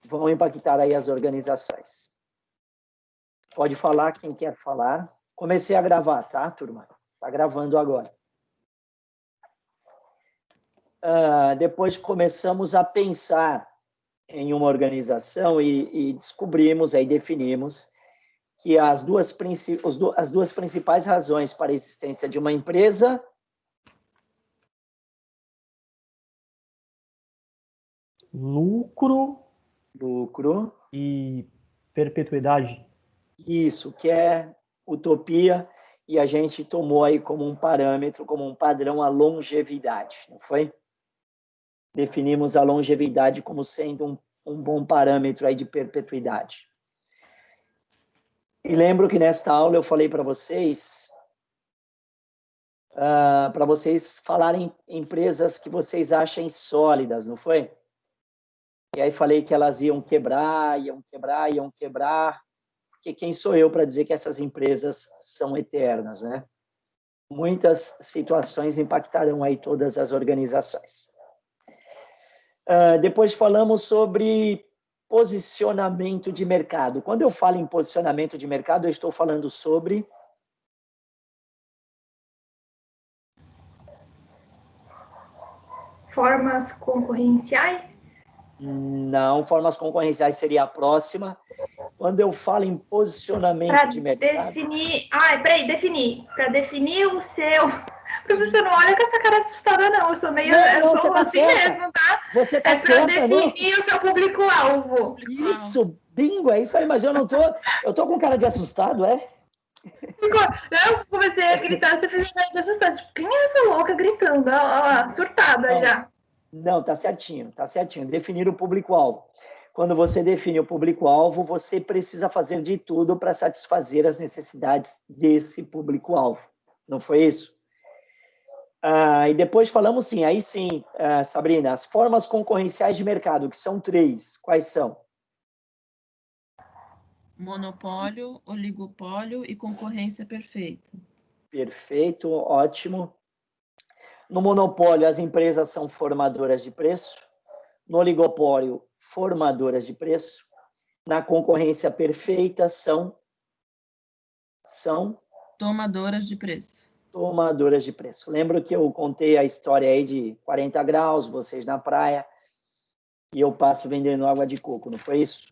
vão impactar aí as organizações. Pode falar quem quer falar. Comecei a gravar, tá, turma? Está gravando agora. Depois começamos a pensar em uma organização e descobrimos, aí definimos, que as duas principais razões para a existência de uma empresa... Lucro e perpetuidade. Isso, que é utopia, e a gente tomou aí como um parâmetro, como um padrão, a longevidade, não foi? Definimos a longevidade como sendo um bom parâmetro aí de perpetuidade. E lembro que nesta aula eu falei para vocês falarem empresas que vocês achem sólidas, não foi? E aí falei que elas iam quebrar, porque quem sou eu para dizer que essas empresas são eternas, né? Muitas situações impactarão aí todas as organizações. Depois falamos sobre posicionamento de mercado. Quando eu falo em posicionamento de mercado, eu estou falando sobre... Formas concorrenciais? Não, formas concorrenciais seria a próxima. Quando eu falo em posicionamento de mercado... Definir. Para definir o seu... Professor, não olha com essa cara assustada, não. Eu sou meio... Não, eu sou você tá assim certa. mesmo, tá? Você tá para certa, definir o seu público-alvo. Isso, bingo, é isso aí, mas eu não tô... Eu tô com cara de assustado, é? Eu comecei a gritar, você fez cara de assustado. Tipo, quem é essa louca gritando? Olha lá, surtada Não. já. Não, tá certinho. Definir o público-alvo. Quando você define o público-alvo, você precisa fazer de tudo para satisfazer as necessidades desse público-alvo. Não foi isso? E depois falamos sim, Sabrina, as formas concorrenciais de mercado, que são 3. Quais são? Monopólio, oligopólio e concorrência perfeita. Perfeito, ótimo. No monopólio, as empresas são formadoras de preço. No oligopólio, formadoras de preço. Na concorrência perfeita, são tomadoras de preço. Tomadoras de preço. Lembro que eu contei a história aí de 40 graus, vocês na praia, e eu passo vendendo água de coco, não foi isso?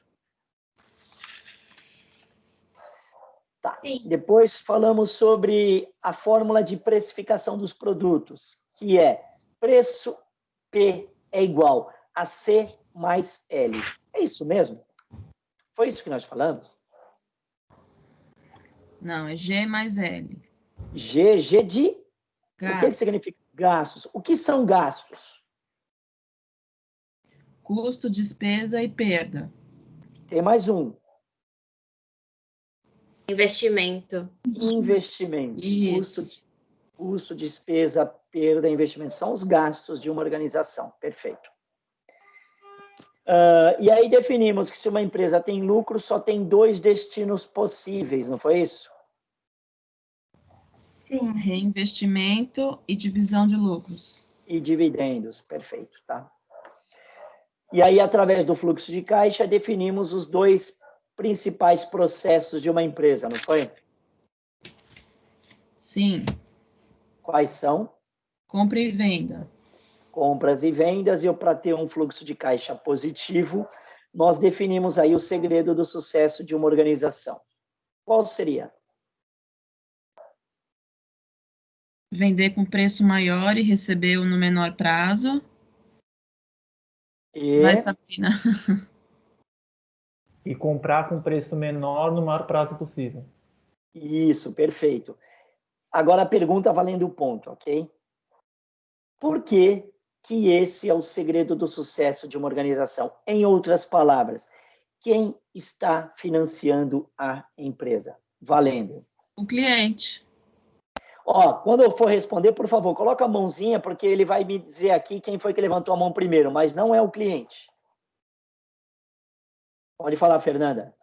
Tá. Sim. Depois falamos sobre a fórmula de precificação dos produtos, que é preço P é igual a C mais L. É isso mesmo? Foi isso que nós falamos? Não, é G mais L. G de... Gastos. O que significa gastos? O que são gastos? Custo, despesa e perda. Tem mais um. Investimento. Isso. Custo, despesa, perda, investimento. São os gastos de uma organização. Perfeito. E aí definimos que se uma empresa tem lucro, só tem 2 destinos possíveis, não foi isso? Sim. Reinvestimento e divisão de lucros. E dividendos. Perfeito, tá? E aí, através do fluxo de caixa, definimos os 2 principais processos de uma empresa, não foi? Sim. Quais são? Compra e venda. Compras e vendas, e para ter um fluxo de caixa positivo, nós definimos aí o segredo do sucesso de uma organização. Qual seria? Vender com preço maior e receber no menor prazo. Vai, Sabrina. E comprar com preço menor no maior prazo possível. Isso, perfeito. Agora a pergunta valendo o ponto, ok? Por que esse é o segredo do sucesso de uma organização? Em outras palavras, quem está financiando a empresa? Valendo. O cliente. Quando eu for responder, por favor, coloca a mãozinha, porque ele vai me dizer aqui quem foi que levantou a mão primeiro, mas não é o cliente. Pode falar, Fernanda.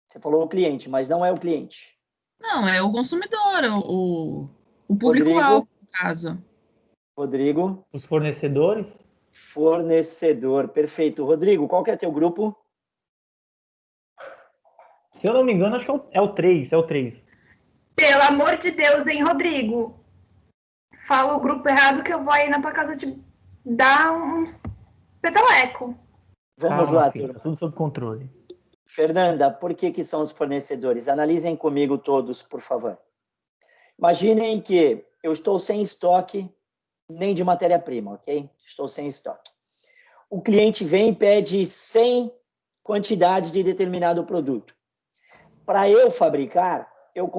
Você falou o cliente, mas não é o cliente. Não, é o consumidor, o público-alvo, no caso. Rodrigo. Os fornecedores? Fornecedor, perfeito. Rodrigo, qual que é teu grupo? Se eu não me engano, acho que é o 3, é o 3. Pelo amor de Deus, hein, Rodrigo? Fala o grupo errado que eu vou aí na tua casa te dar uns peteleco. Vamos Calma, lá, filho, turma. tá tudo sob controle. Fernanda, por que são os fornecedores? Analisem comigo todos, por favor. Imaginem que eu estou sem estoque nem de matéria-prima, ok? Estou sem estoque. O cliente vem e pede 100 quantidades de determinado produto. Para eu fabricar, eu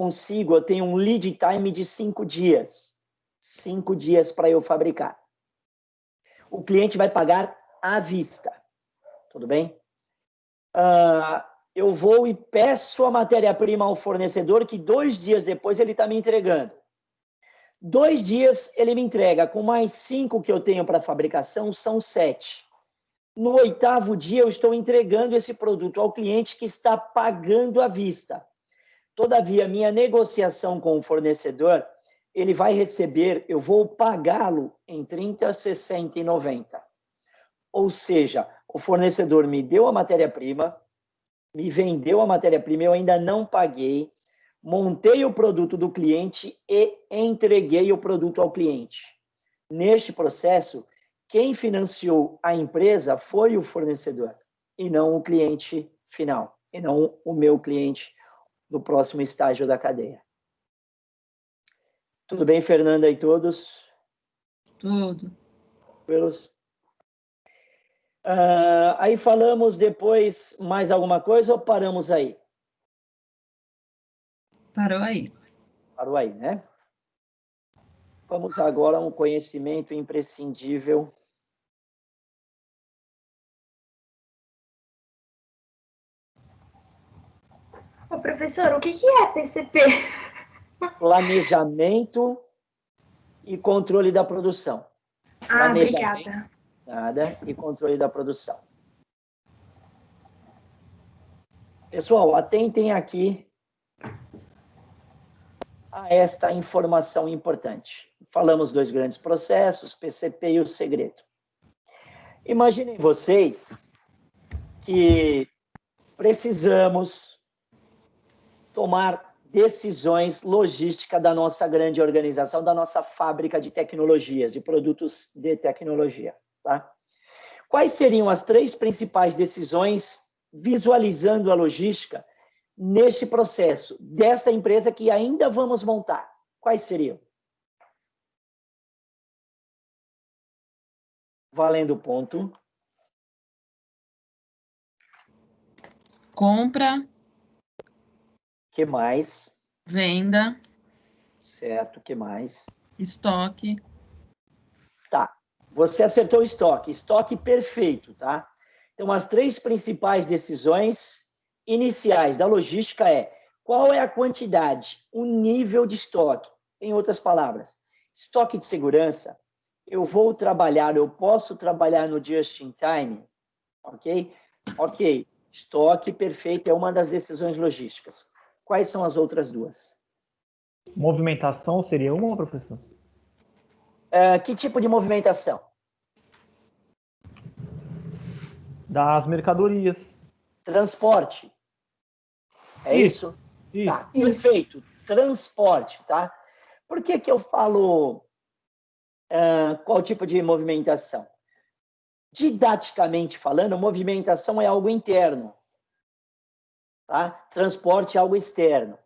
tenho um lead time de 5 dias. 5 dias para eu fabricar. O cliente vai pagar à vista. Tudo bem? Eu vou e peço a matéria-prima ao fornecedor que 2 dias depois ele está me entregando. 2 dias ele me entrega, com mais 5 que eu tenho para fabricação, são 7. No 8º dia eu estou entregando esse produto ao cliente que está pagando à vista. Todavia, minha negociação com o fornecedor, ele vai receber, eu vou pagá-lo em 30, 60 e 90. Ou seja, o fornecedor me deu a matéria-prima, me vendeu a matéria-prima, eu ainda não paguei, montei o produto do cliente e entreguei o produto ao cliente. Neste processo, quem financiou a empresa foi o fornecedor, e não o cliente final, e não o meu cliente do próximo estágio da cadeia. Tudo bem, Fernanda e todos? Tudo. Pelos... aí falamos depois mais alguma coisa ou paramos aí? Parou aí. Parou aí, né? Vamos agora a um conhecimento imprescindível. Ô, professor, o que é PCP? Planejamento e controle da produção. Obrigada. Nada, e controle da produção. Pessoal, atentem aqui a esta informação importante. Falamos 2 grandes processos, PCP e o segredo. Imaginem vocês que precisamos tomar decisões logísticas da nossa grande organização, da nossa fábrica de tecnologias, de produtos de tecnologia. Tá? Quais seriam as 3 principais decisões visualizando a logística neste processo dessa empresa que ainda vamos montar? Quais seriam? Valendo ponto. Compra, Que mais? venda, Certo, que mais? estoque. Tá. Você acertou o estoque. Estoque perfeito, tá? Então, as 3 principais decisões iniciais da logística é: qual é a quantidade, o nível de estoque? Em outras palavras, estoque de segurança, eu posso trabalhar no just in time, ok? Ok, estoque perfeito é uma das decisões logísticas. Quais são as outras 2? Movimentação seria uma, professor? Que tipo de movimentação? Das mercadorias. Transporte. É isso? Isso. Tá, perfeito. Transporte, tá? Por que eu falo qual tipo de movimentação? Didaticamente falando, movimentação é algo interno, tá? Transporte é algo externo.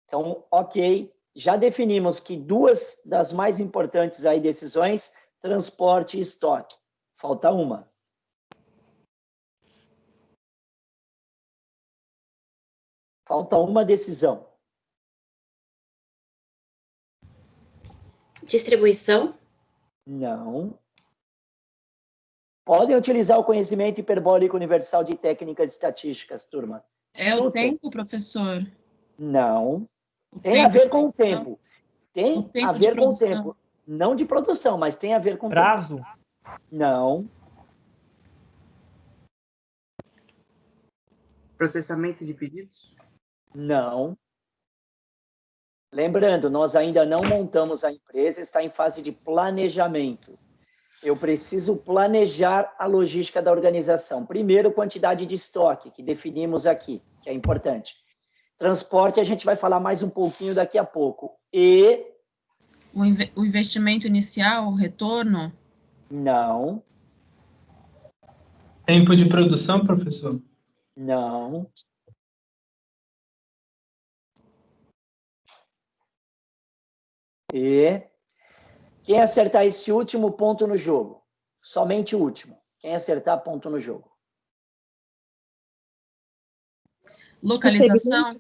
Então, ok, já definimos que 2 das mais importantes aí decisões, transporte e estoque. Falta uma. Falta uma decisão. Distribuição? Não. Podem utilizar o conhecimento hiperbólico universal de técnicas estatísticas, turma. É o tempo, professor? Não. O Tem a tempo ver de com o produção? tempo. Tem O tempo a de ver com o produção. tempo. Não de produção, mas tem a ver com o tempo. Prazo? Não. Processamento de pedidos? Não. Lembrando, nós ainda não montamos a empresa, está em fase de planejamento. Eu preciso planejar a logística da organização. Primeiro, quantidade de estoque, que definimos aqui, que é importante. Transporte, a gente vai falar mais um pouquinho daqui a pouco. E... O investimento inicial, o retorno? Não. Tempo de produção, professor? Não. E... Quem acertar esse último ponto no jogo? Somente o último. Quem acertar, ponto no jogo. Localização?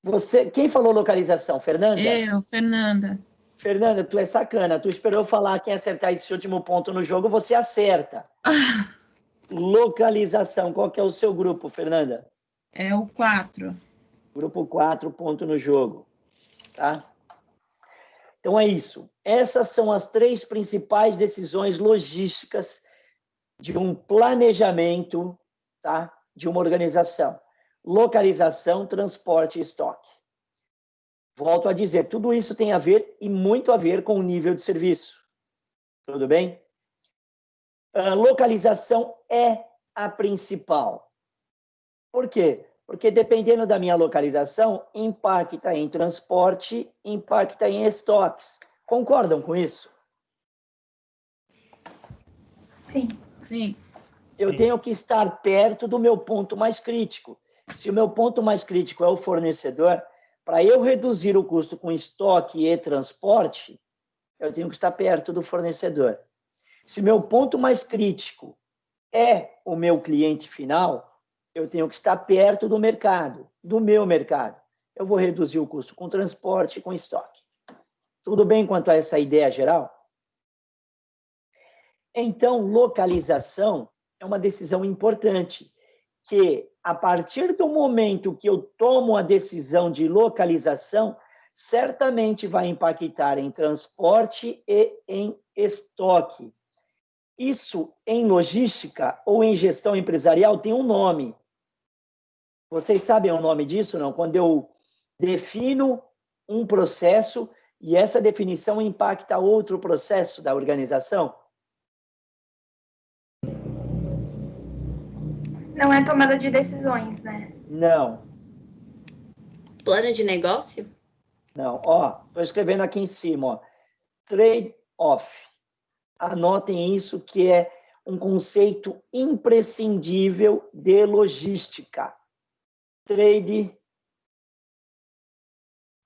Você, quem falou localização? Fernanda? Eu, Fernanda. Fernanda, tu é sacana. Tu esperou falar quem acertar esse último ponto no jogo, você acerta. Localização. Qual que é o seu grupo, Fernanda? É o 4. Grupo 4, ponto no jogo. Tá? Então é isso. Essas são as 3 principais decisões logísticas de um planejamento, tá? De uma organização. Localização, transporte e estoque. Volto a dizer, tudo isso tem a ver e muito a ver com o nível de serviço. Tudo bem? A localização é a principal. Por quê? Porque dependendo da minha localização, impacta em transporte, impacta em estoques. Concordam com isso? Sim. Sim. Eu tenho que estar perto do meu ponto mais crítico. Se o meu ponto mais crítico é o fornecedor, para eu reduzir o custo com estoque e transporte, eu tenho que estar perto do fornecedor. Se meu ponto mais crítico é o meu cliente final, eu tenho que estar perto do mercado, do meu mercado. Eu vou reduzir o custo com transporte e com estoque. Tudo bem quanto a essa ideia geral? Então, localização é uma decisão importante, que a partir do momento que eu tomo a decisão de localização, certamente vai impactar em transporte e em estoque. Isso, em logística ou em gestão empresarial, tem um nome. Vocês sabem o nome disso, não? Quando eu defino um processo e essa definição impacta outro processo da organização? Não é tomada de decisões, né? Não. Plano de negócio? Não. Ó, estou escrevendo aqui em cima, ó. Trade-off. Anotem isso, que é um conceito imprescindível de logística. Trade.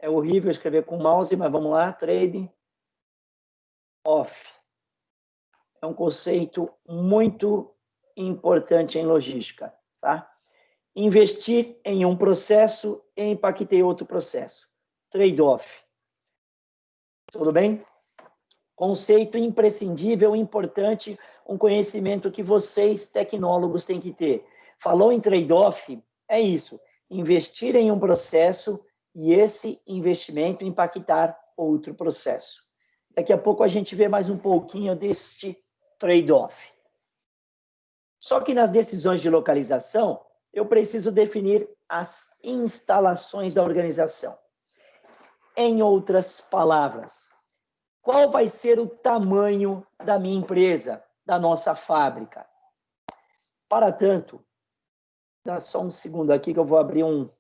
É horrível escrever com mouse, mas vamos lá. Trade-off. É um conceito muito importante em logística, tá? Investir em um processo e impactar em outro processo. Trade-off. Tudo bem? Conceito imprescindível, importante, um conhecimento que vocês, tecnólogos, têm que ter. Falou em trade-off, é isso. Investir em um processo e esse investimento impactar outro processo. Daqui a pouco a gente vê mais um pouquinho deste trade-off. Só que nas decisões de localização, eu preciso definir as instalações da organização. Em outras palavras, qual vai ser o tamanho da minha empresa, da nossa fábrica? Para tanto, dá só um segundo aqui que eu vou abrir um...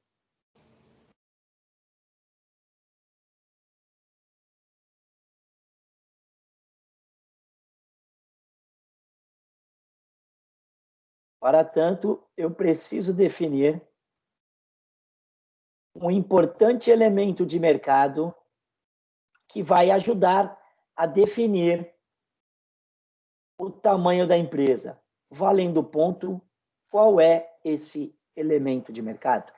Para tanto, eu preciso definir um importante elemento de mercado que vai ajudar a definir o tamanho da empresa. Valendo o ponto, qual é esse elemento de mercado?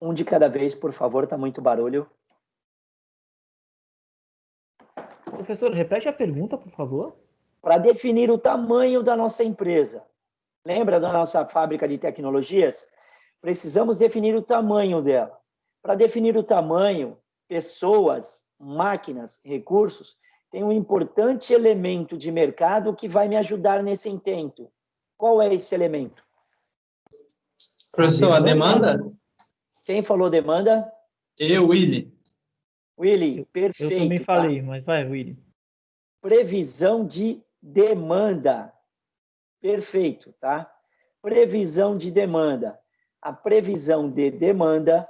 Um de cada vez, por favor, está muito barulho. Professor, repete a pergunta, por favor. Para definir o tamanho da nossa empresa. Lembra da nossa fábrica de tecnologias? Precisamos definir o tamanho dela. Para definir o tamanho, pessoas, máquinas, recursos, tem um importante elemento de mercado que vai me ajudar nesse intento. Qual é esse elemento? Professor, a demanda? Quem falou demanda? Willy. Willy, Eu perfeito. também tá? falei, mas vai, Willy. Previsão de demanda. Perfeito, tá? Previsão de demanda. A previsão de demanda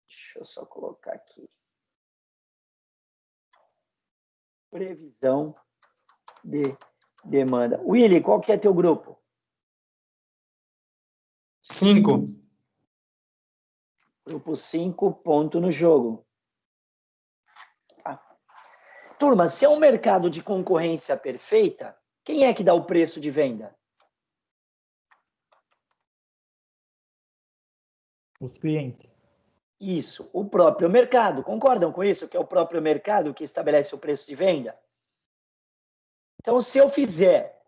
deixa eu só colocar aqui. Previsão de demanda. Willy, qual que é teu grupo? 5. Grupo 5, ponto no jogo. Tá. Turma, se é um mercado de concorrência perfeita, quem é que dá o preço de venda? Os clientes. Isso, o próprio mercado. Concordam com isso? Que é o próprio mercado que estabelece o preço de venda? Então, se eu fizer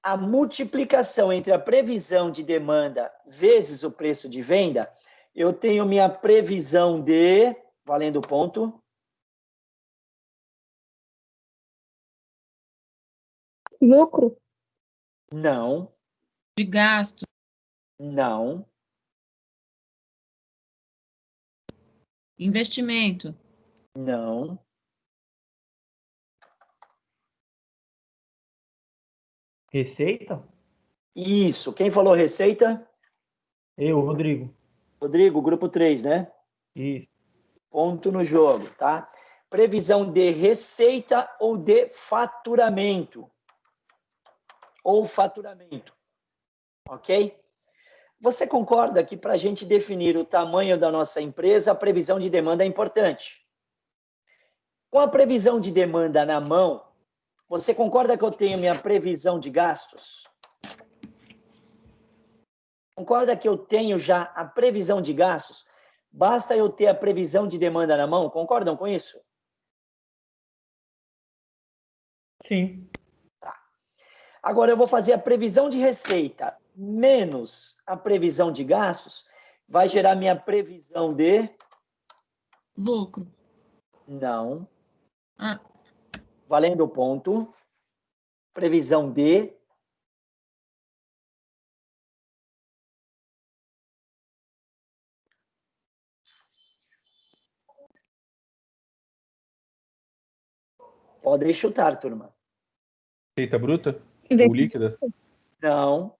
a multiplicação entre a previsão de demanda vezes o preço de venda, eu tenho minha previsão de, valendo ponto, Lucro? não, De gasto. não, Investimento. não, Receita? isso. Quem falou receita? Eu, Rodrigo. Rodrigo, grupo 3, né? Isso. Ponto no jogo, tá? Previsão de receita ou de faturamento. Ou faturamento. Ok? Você concorda que para a gente definir o tamanho da nossa empresa, a previsão de demanda é importante? Com a previsão de demanda na mão, você concorda que eu tenho minha previsão de gastos? Concorda que eu tenho já a previsão de gastos? Basta eu ter a previsão de demanda na mão? Concordam com isso? Sim. Agora eu vou fazer a previsão de receita menos a previsão de gastos, vai gerar minha previsão de... Lucro. Não. Ah, Valendo o ponto. Previsão de... Podem chutar, turma. Receita bruta? Ou Investimento? líquida? Não.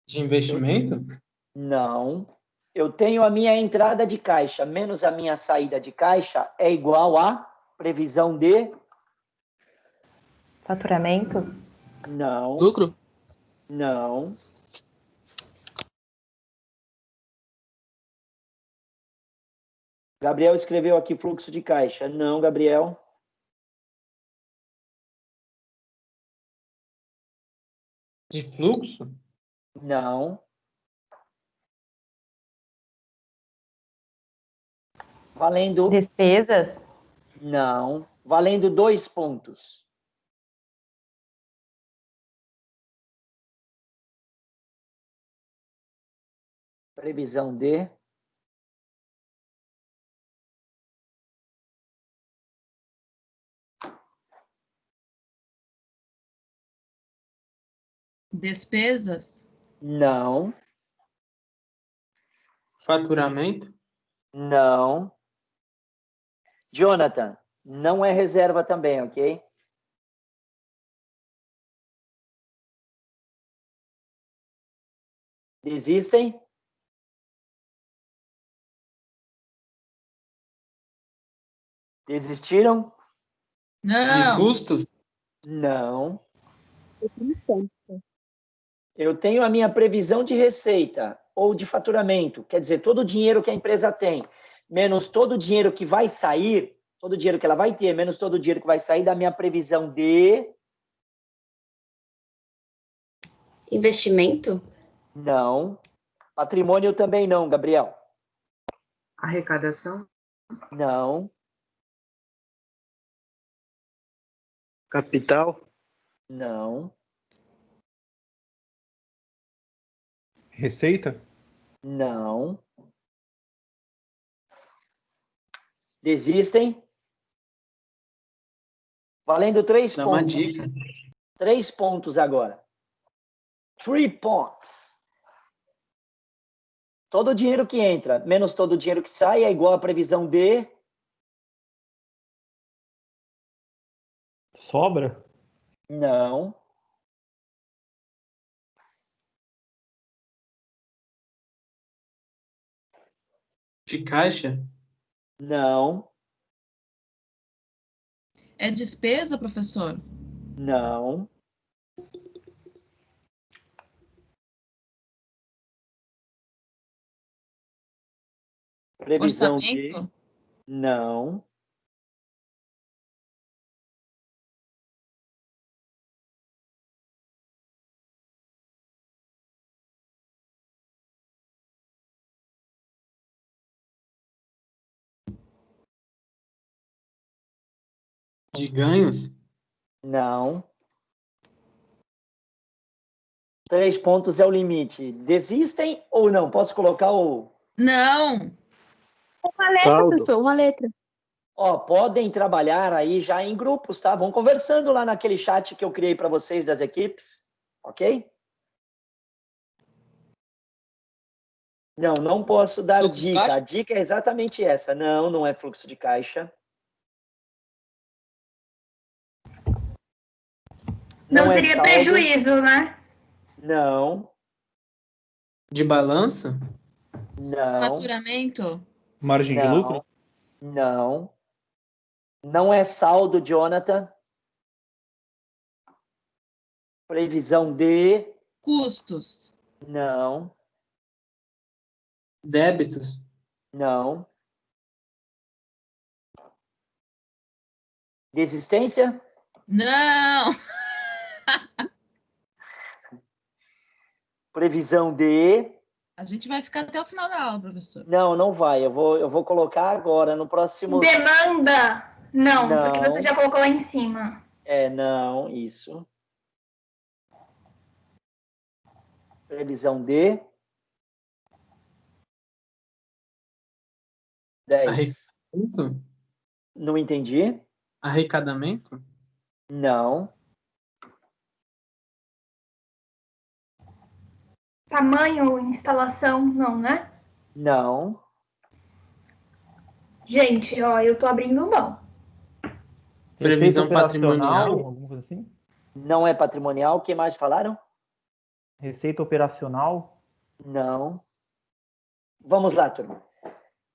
De investimento? Não. Eu tenho a minha entrada de caixa menos a minha saída de caixa é igual a previsão de... Faturamento? Não. Lucro? Não. Gabriel escreveu aqui fluxo de caixa. Não, Gabriel. De fluxo? Não. Valendo... Despesas? Não. Valendo 2 pontos. Previsão de... despesas. Não. Faturamento? Não. Jonathan, não é reserva também, ok? Desistem? Desistiram? De Não. custos? Não. Definição. Eu tenho a minha previsão de receita ou de faturamento, quer dizer, todo o dinheiro que a empresa tem, menos todo o dinheiro que vai sair, todo o dinheiro que ela vai ter, menos todo o dinheiro que vai sair da minha previsão de... Investimento? Não. Patrimônio também não, Gabriel. Arrecadação? Não. Capital? Não. Receita? Não. Desistem? Valendo 3 Dá uma pontos. dica. 3 pontos agora. 3 points. Todo o dinheiro que entra, menos todo o dinheiro que sai, é igual à previsão de... Sobra? Não. De caixa? Não. É despesa, professor? Não. Previsão de... Orçamento? Não. De ganhos? Não. 3 pontos é o limite. Desistem ou não? Posso colocar o... Não! Uma letra, Saldo. professor, uma letra. Ó, podem trabalhar aí já em grupos, tá? Vão conversando lá naquele chat que eu criei para vocês das equipes, ok? Não, não posso dar Fluxo de dica. caixa? A dica é exatamente essa. Não, não é fluxo de caixa. Não é seria saldo. prejuízo, né? Não, De balanço? não, Faturamento? Margem de lucro? não. Não é saldo, Jonathan. Previsão de... Custos? Não, Débitos? não. Desistência? Não! Previsão de... A gente vai ficar até o final da aula, professor. Não, não vai. Eu vou colocar agora, no próximo... Demanda? Não, Não. porque você já colocou lá em cima. Não, isso. Previsão de... 10. Arrecadamento? Não entendi? Arrecadamento? Não. Tamanho, instalação, não, né? Não. Gente, ó, eu tô abrindo mão. Previsão Receita patrimonial? operacional, alguma coisa assim? Não é patrimonial. O que mais falaram? Receita operacional? Não. Vamos lá, turma.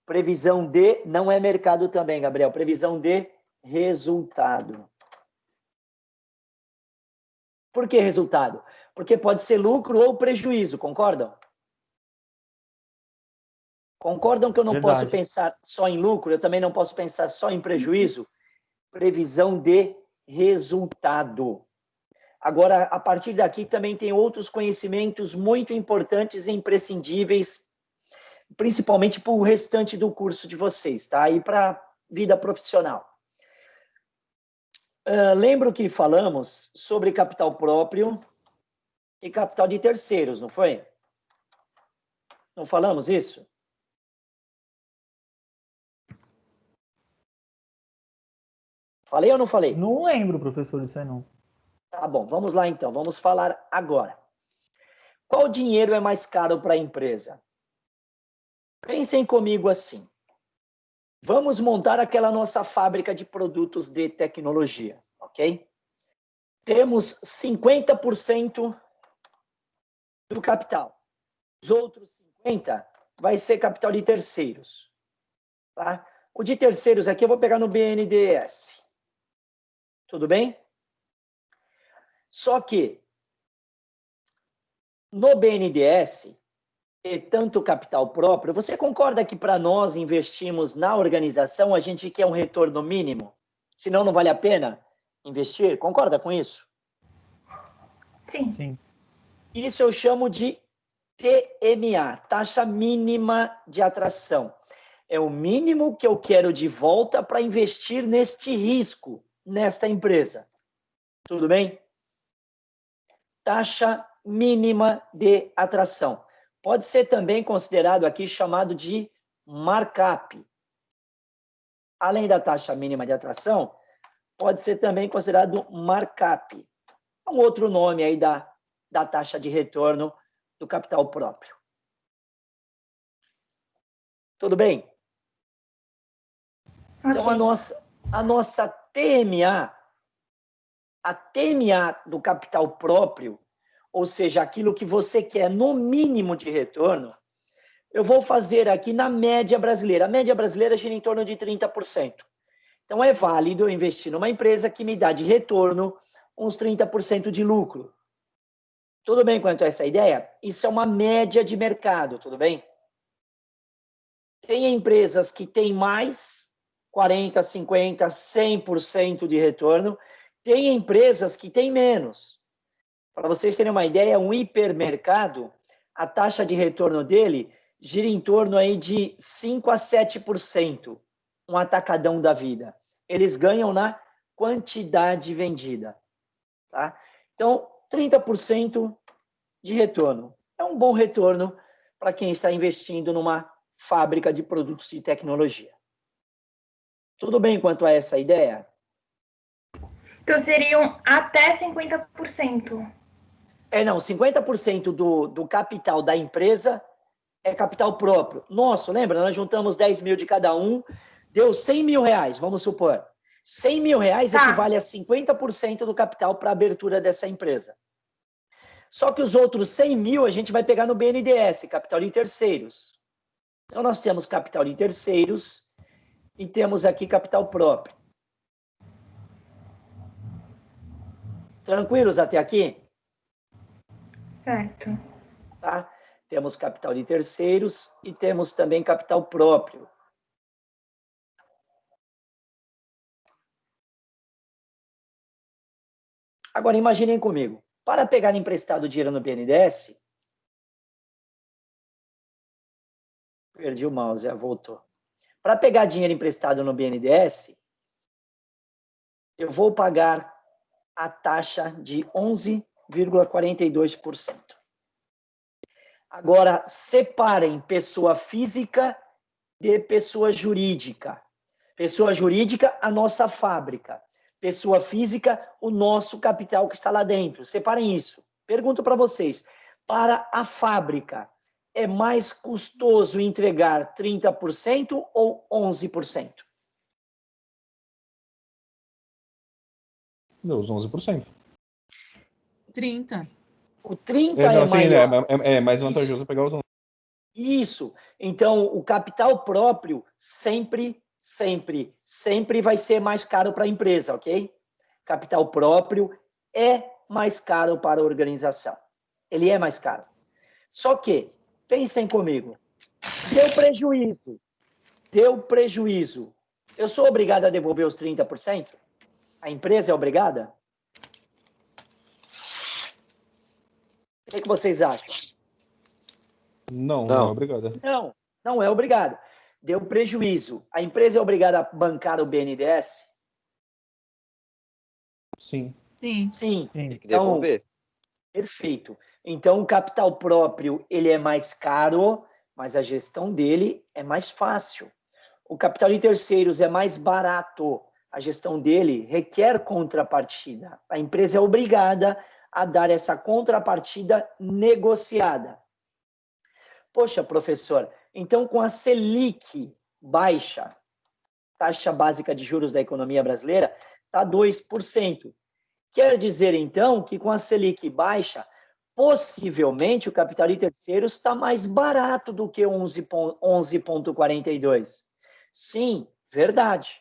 Previsão de... Não é mercado também, Gabriel. Previsão de resultado. Por que resultado? Porque pode ser lucro ou prejuízo, concordam? Concordam que eu não Verdade. posso pensar só em lucro, eu também não posso pensar só em prejuízo? Previsão de resultado. Agora, a partir daqui também tem outros conhecimentos muito importantes e imprescindíveis, principalmente para o restante do curso de vocês, tá? E para a vida profissional. Lembro que falamos sobre capital próprio e capital de terceiros, não foi? Não falamos isso? Falei ou não falei? Não lembro, professor, disso aí não. Tá bom, vamos lá então, vamos falar agora. Qual dinheiro é mais caro para a empresa? Pensem comigo assim. Vamos montar aquela nossa fábrica de produtos de tecnologia, ok? Temos 50% do capital. Os outros 50% vai ser capital de terceiros. Tá? O de terceiros aqui eu vou pegar no BNDES. Tudo bem? Só que no BNDES, e tanto capital próprio, você concorda que para nós investirmos na organização, a gente quer um retorno mínimo? Senão não vale a pena investir? Concorda com isso? Sim. Sim. Isso eu chamo de TMA, taxa mínima de atração. É o mínimo que eu quero de volta para investir neste risco, nesta empresa. Tudo bem? Taxa mínima de atração. Pode ser também considerado aqui chamado de markup. Além da taxa mínima de atração, pode ser também considerado markup. É um outro nome aí da taxa de retorno do capital próprio. Tudo bem? Então, Ok. a nossa TMA, a TMA do capital próprio, ou seja, aquilo que você quer no mínimo de retorno, eu vou fazer aqui na média brasileira. A média brasileira gira em torno de 30%. Então, é válido eu investir numa empresa que me dá de retorno uns 30% de lucro. Tudo bem quanto a essa ideia? Isso é uma média de mercado, tudo bem? Tem empresas que têm mais, 40%, 50%, 100% de retorno. Tem empresas que têm menos. Para vocês terem uma ideia, um hipermercado, a taxa de retorno dele gira em torno aí de 5% a 7%, um atacadão da vida. Eles ganham na quantidade vendida. Tá? Então, 30% de retorno. É um bom retorno para quem está investindo numa fábrica de produtos de tecnologia. Tudo bem quanto a essa ideia? Então seriam até 50%. Não, 50% do capital da empresa é capital próprio. Nosso, lembra? Nós juntamos 10 mil de cada um, deu 100 mil reais, vamos supor. 100 mil reais equivale a 50% do capital para a abertura dessa empresa. Só que os outros 100 mil a gente vai pegar no BNDES, capital de terceiros. Então, nós temos capital de terceiros e temos aqui capital próprio. Tranquilos até aqui? Certo. Tá? Temos capital de terceiros e temos também capital próprio. Agora, imaginem comigo. Para pegar emprestado dinheiro no BNDES... Perdi o mouse, já voltou. Para pegar dinheiro emprestado no BNDES, eu vou pagar a taxa de 11,42%. Agora, separem pessoa física de pessoa jurídica. Pessoa jurídica, a nossa fábrica. Pessoa física, o nosso capital que está lá dentro. Separem isso. Pergunto para vocês, para a fábrica, é mais custoso entregar 30% ou 11%? Não, os 11%. 30. O 30% Não, é sim, maior. é mais vantajoso pegar os 11%. Isso. Então, o capital próprio sempre vai ser mais caro para a empresa, ok? Capital próprio é mais caro para a organização. Ele é mais caro. Só que, pensem comigo, deu prejuízo. Eu sou obrigado a devolver os 30%? A empresa é obrigada? O que vocês acham? Não é obrigado. Não é obrigado. Deu prejuízo. A empresa é obrigada a bancar o BNDES? Sim. Sim. Sim. Tem que devolver. Perfeito. Então, o capital próprio ele é mais caro, mas a gestão dele é mais fácil. O capital de terceiros é mais barato. A gestão dele requer contrapartida. A empresa é obrigada a dar essa contrapartida negociada. Poxa, professor, então com a Selic baixa, taxa básica de juros da economia brasileira, está 2%. Quer dizer, então, que com a Selic baixa, possivelmente o capital de terceiros está mais barato do que 11,42. Sim, verdade.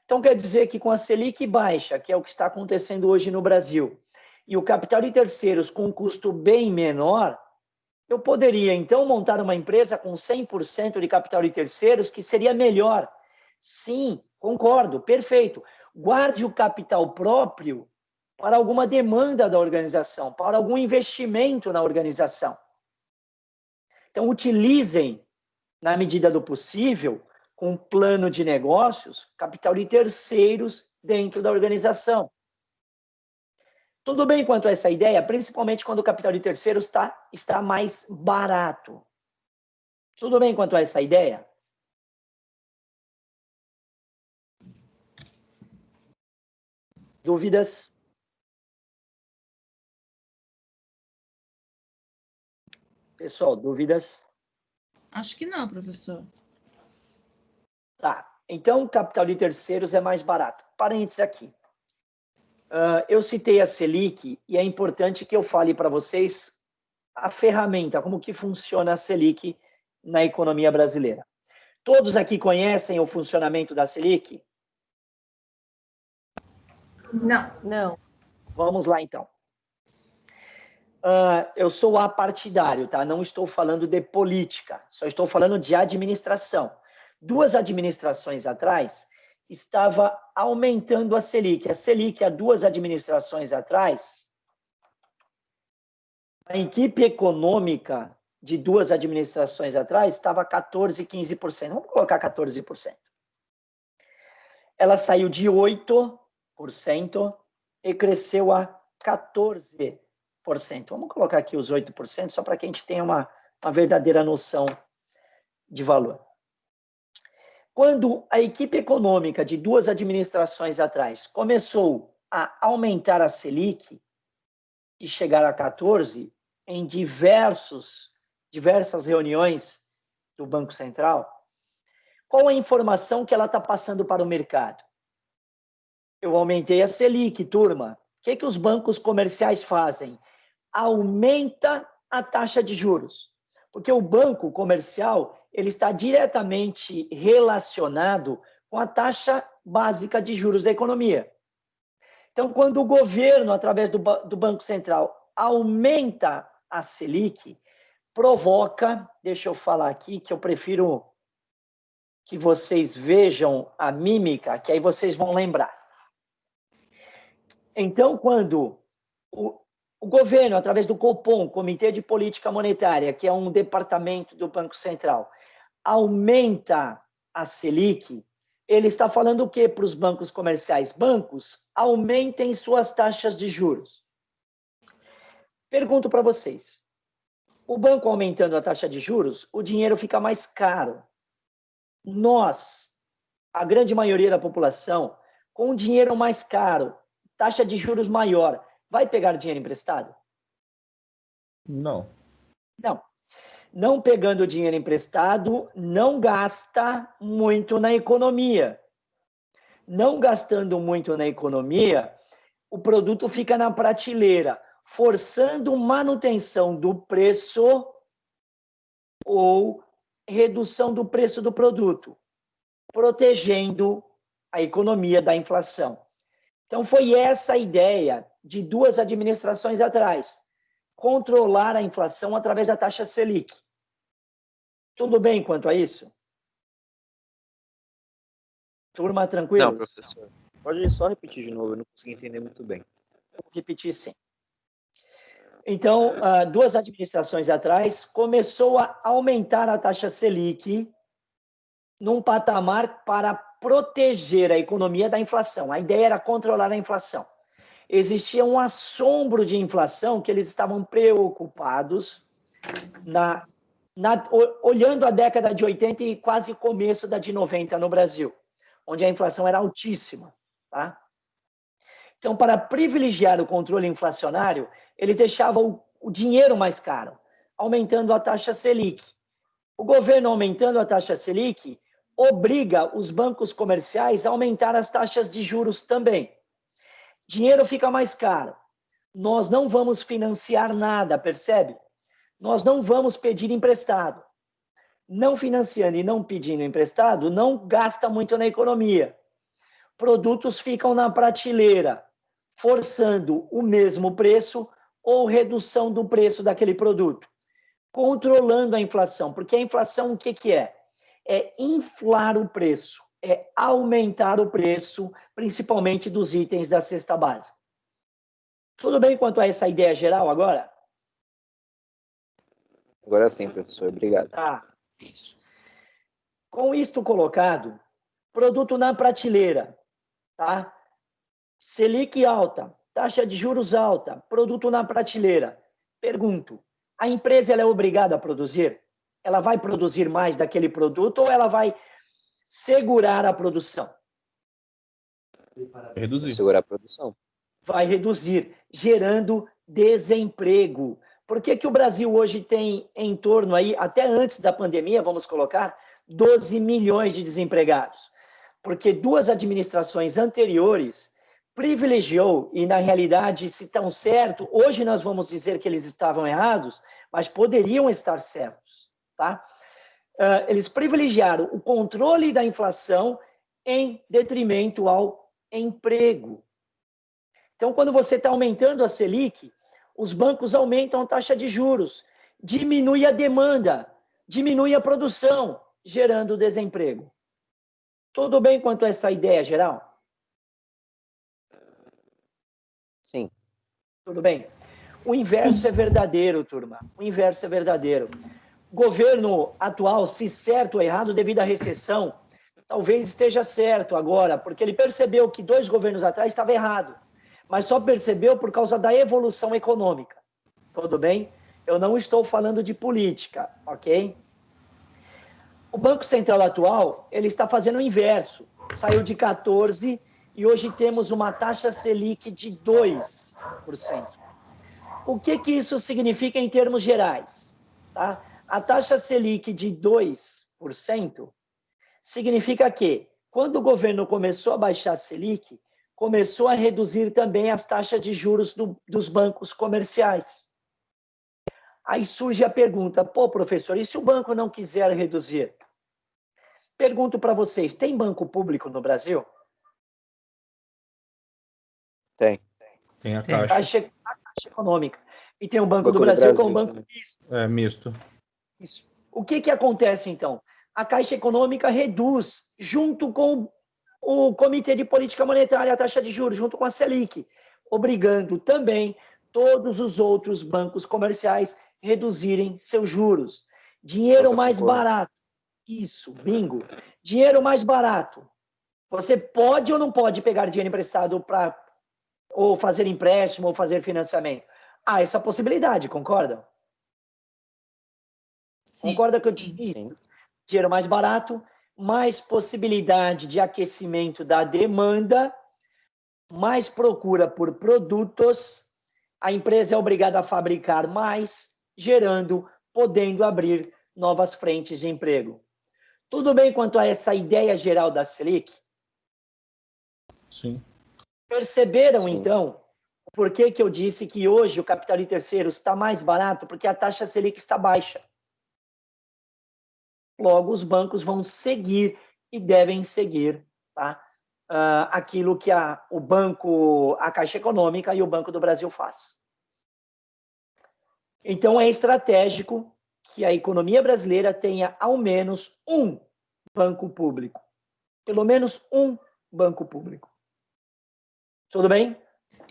Então, quer dizer que com a Selic baixa, que é o que está acontecendo hoje no Brasil, e o capital de terceiros com um custo bem menor, eu poderia, então, montar uma empresa com 100% de capital de terceiros, que seria melhor. Sim, concordo, perfeito. Guarde o capital próprio para alguma demanda da organização, para algum investimento na organização. Então, utilizem, na medida do possível, com um plano de negócios, capital de terceiros dentro da organização. Tudo bem quanto a essa ideia, principalmente quando o capital de terceiros está mais barato. Tudo bem quanto a essa ideia? Dúvidas? Pessoal, dúvidas? Acho que não, professor. Tá. Então, capital de terceiros é mais barato. Parênteses aqui. Eu citei a Selic e é importante que eu fale para vocês a ferramenta, como que funciona a Selic na economia brasileira. Todos aqui conhecem o funcionamento da Selic? Não. Não. Vamos lá, então. Eu sou apartidário, tá? Não estou falando de política, só estou falando de administração. 2 administrações atrás, estava aumentando a Selic. A Selic, há 2 administrações atrás, a equipe econômica de 2 administrações atrás estava 14%, 15%. Vamos colocar 14%. Ela saiu de 8% e cresceu a 14%. Vamos colocar aqui os 8%, só para que a gente tenha uma verdadeira noção de valor. Quando a equipe econômica de 2 administrações atrás começou a aumentar a Selic e chegar a 14%, em diversas reuniões do Banco Central, qual a informação que ela está passando para o mercado? Eu aumentei a Selic, turma. O que os bancos comerciais fazem? Aumenta a taxa de juros. Porque o banco comercial ele está diretamente relacionado com a taxa básica de juros da economia. Então, quando o governo, através do Banco Central, aumenta a Selic, provoca, deixa eu falar aqui, que eu prefiro que vocês vejam a mímica, que aí vocês vão lembrar. Então, quando o governo, através do Copom, Comitê de Política Monetária, que é um departamento do Banco Central, aumenta a Selic, ele está falando o quê para os bancos comerciais? Bancos, aumentem suas taxas de juros. Pergunto para vocês, o banco aumentando a taxa de juros, o dinheiro fica mais caro. Nós, a grande maioria da população, com o dinheiro mais caro, taxa de juros maior, vai pegar dinheiro emprestado? Não. Não. Não pegando dinheiro emprestado, não gasta muito na economia. Não gastando muito na economia, o produto fica na prateleira, forçando manutenção do preço ou redução do preço do produto, protegendo a economia da inflação. Então, foi essa a ideia de 2 administrações atrás, controlar a inflação através da taxa Selic. Tudo bem quanto a isso? Turma, tranquilo? Não, professor. Pode só repetir de novo, eu não consegui entender muito bem. Vou repetir sim. Então, 2 administrações atrás, começou a aumentar a taxa Selic num patamar para proteger a economia da inflação. A ideia era controlar a inflação. Existia um assombro de inflação que eles estavam preocupados olhando a década de 80 e quase começo da de 90 no Brasil, onde a inflação era altíssima. Tá? Então, para privilegiar o controle inflacionário, eles deixavam o dinheiro mais caro, aumentando a taxa Selic. O governo aumentando a taxa Selic obriga os bancos comerciais a aumentar as taxas de juros também. Dinheiro fica mais caro. Nós não vamos financiar nada, percebe? Nós não vamos pedir emprestado. Não financiando e não pedindo emprestado, não gasta muito na economia. Produtos ficam na prateleira, forçando o mesmo preço ou redução do preço daquele produto, controlando a inflação, porque a inflação o que é? É inflar o preço, é aumentar o preço, principalmente dos itens da cesta básica. Tudo bem quanto a essa ideia geral agora? Agora sim, professor, obrigado. Tá, isso. Com isto colocado, produto na prateleira, tá? Selic alta, taxa de juros alta, produto na prateleira. Pergunto, a empresa ela é obrigada a produzir? Ela vai produzir mais daquele produto ou ela vai segurar a produção? Reduzir. Segurar a produção. Vai reduzir, gerando desemprego. Por que que o Brasil hoje tem em torno aí, até antes da pandemia, vamos colocar, 12 milhões de desempregados? Porque duas administrações anteriores privilegiou, e na realidade, se estão certo, hoje nós vamos dizer que eles estavam errados, mas poderiam estar certos, tá? Eles privilegiaram o controle da inflação em detrimento ao emprego. Então, quando você está aumentando a Selic, os bancos aumentam a taxa de juros, diminui a demanda, diminui a produção, gerando desemprego. Tudo bem quanto a essa ideia geral? Sim. Tudo bem? O inverso é verdadeiro, turma. O inverso é verdadeiro. O governo atual, se certo ou errado, devido à recessão, talvez esteja certo agora, porque ele percebeu que 2 governos atrás estava errado, mas só percebeu por causa da evolução econômica. Tudo bem? Eu não estou falando de política, ok? O Banco Central atual, ele está fazendo o inverso. Saiu de 14% e hoje temos uma taxa Selic de 2%. O que que isso significa em termos gerais? Tá? A taxa Selic de 2% significa que, quando o governo começou a baixar a Selic, começou a reduzir também as taxas de juros dos bancos comerciais. Aí surge a pergunta, pô, professor, e se o banco não quiser reduzir? Pergunto para vocês, tem banco público no Brasil? Tem. Tem a A Caixa. Caixa Econômica. E tem o Banco do Banco do Brasil, que é um Brasil banco também. misto. É misto. Isso. O que que acontece, então? A Caixa Econômica reduz, junto com o Comitê de Política Monetária, a taxa de juros, junto com a Selic, obrigando também todos os outros bancos comerciais reduzirem seus juros. Dinheiro Causa mais concorrência. barato. Isso, bingo. Dinheiro mais barato. Você pode ou não pode pegar dinheiro emprestado para ou fazer empréstimo ou fazer financiamento? Há essa possibilidade, concordam? Sim. Concorda que eu Sim. disse? Sim. Dinheiro mais barato, mais possibilidade de aquecimento da demanda, mais procura por produtos, a empresa é obrigada a fabricar mais, gerando, podendo abrir novas frentes de emprego. Tudo bem quanto a essa ideia geral da Selic? Sim. Perceberam, Sim. então, por que que eu disse que hoje o capital de terceiros está mais barato? Porque a taxa Selic está baixa. Logo, os bancos vão seguir e devem seguir, tá? Aquilo que o banco, a Caixa Econômica e o Banco do Brasil faz. Então, é estratégico que a economia brasileira tenha ao menos um banco público. Pelo menos um banco público. Tudo bem?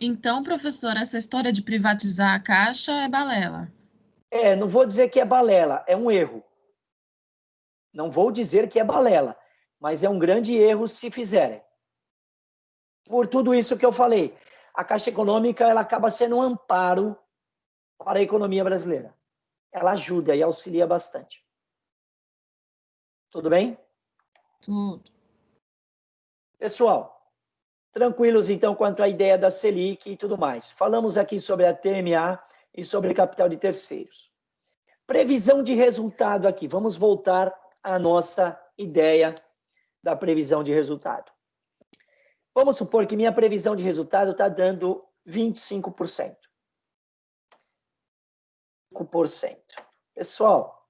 Então, professor, essa história de privatizar a Caixa é balela. Não vou dizer que é balela, é um erro. Não vou dizer que é balela, mas é um grande erro se fizerem. Por tudo isso que eu falei, a Caixa Econômica ela acaba sendo um amparo para a economia brasileira. Ela ajuda e auxilia bastante. Tudo bem? Tudo. Pessoal, tranquilos então quanto à ideia da Selic e tudo mais. Falamos aqui sobre a TMA e sobre capital de terceiros. Previsão de resultado aqui. Vamos voltar à nossa ideia da previsão de resultado. Vamos supor que minha previsão de resultado está dando 25%. Pessoal,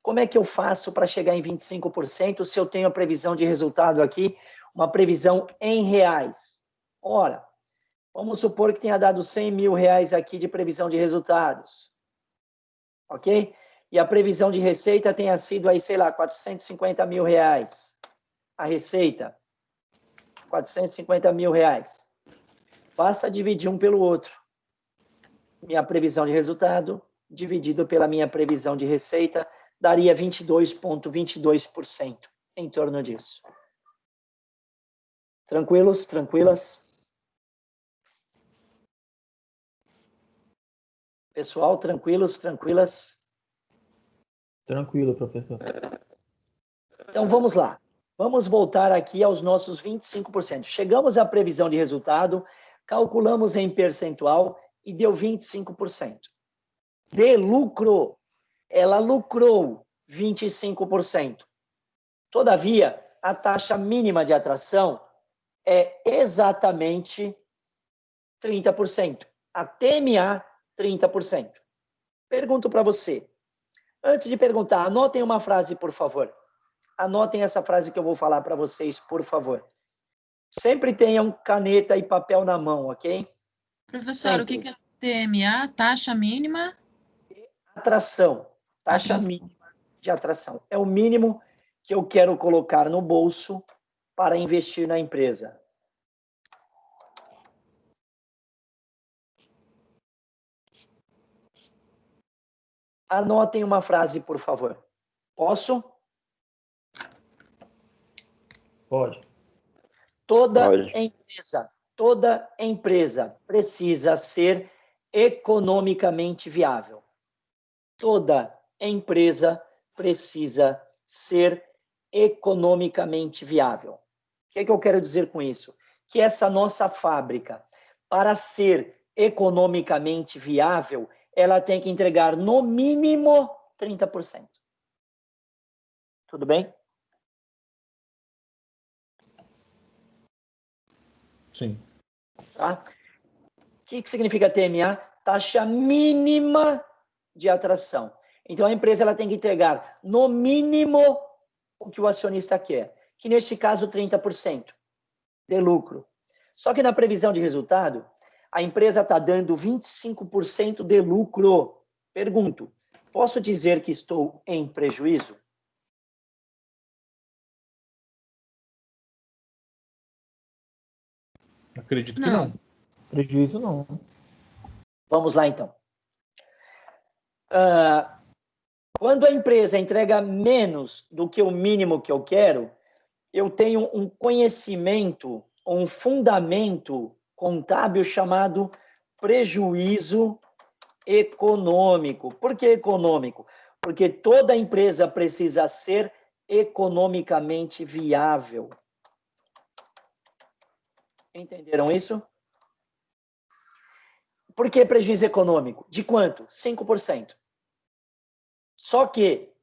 como é que eu faço para chegar em 25% se eu tenho a previsão de resultado aqui, uma previsão em reais? Ora, vamos supor que tenha dado 100 mil reais aqui de previsão de resultados. Ok? E a previsão de receita tenha sido aí, sei lá, 450 mil reais. A receita, 450 mil reais. Basta dividir um pelo outro. Minha previsão de resultado, dividido pela minha previsão de receita, daria 22,22%, em torno disso. Tranquilos? Tranquilas? Pessoal, tranquilos? Tranquilas? Tranquilo, professor. Então, vamos lá. Vamos voltar aqui aos nossos 25%. Chegamos à previsão de resultado, calculamos em percentual e deu 25%. De lucro, ela lucrou 25%. Todavia, a taxa mínima de atração é exatamente 30%. A TMA, 30%. Pergunto para você. Antes de perguntar, anotem uma frase, por favor. Anotem essa frase que eu vou falar para vocês, por favor. Sempre tenham caneta e papel na mão, ok? Professor, Sempre. o que é TMA? Taxa mínima? Atração. Taxa Atração. mínima de atração. É o mínimo que eu quero colocar no bolso para investir na empresa. Anotem uma frase, por favor. Posso? Pode. Toda Pode. empresa precisa ser economicamente viável. Toda empresa precisa ser economicamente viável. O que é que eu quero dizer com isso? Que essa nossa fábrica, para ser economicamente viável, ela tem que entregar no mínimo 30%. Tudo bem? Sim. Tá? O que significa TMA? Taxa mínima de atração. Então, a empresa ela tem que entregar, no mínimo, o que o acionista quer, que neste caso, 30% de lucro. Só que na previsão de resultado, a empresa está dando 25% de lucro. Pergunto, posso dizer que estou em prejuízo? Acredito que Não. não. Prejuízo não. Vamos lá, então. Quando a empresa entrega menos do que o mínimo que eu quero, eu tenho um conhecimento, um fundamento contábil chamado prejuízo econômico. Por que econômico? Porque toda empresa precisa ser economicamente viável. Entenderam isso? Por que prejuízo econômico? De quanto? 5%. Só que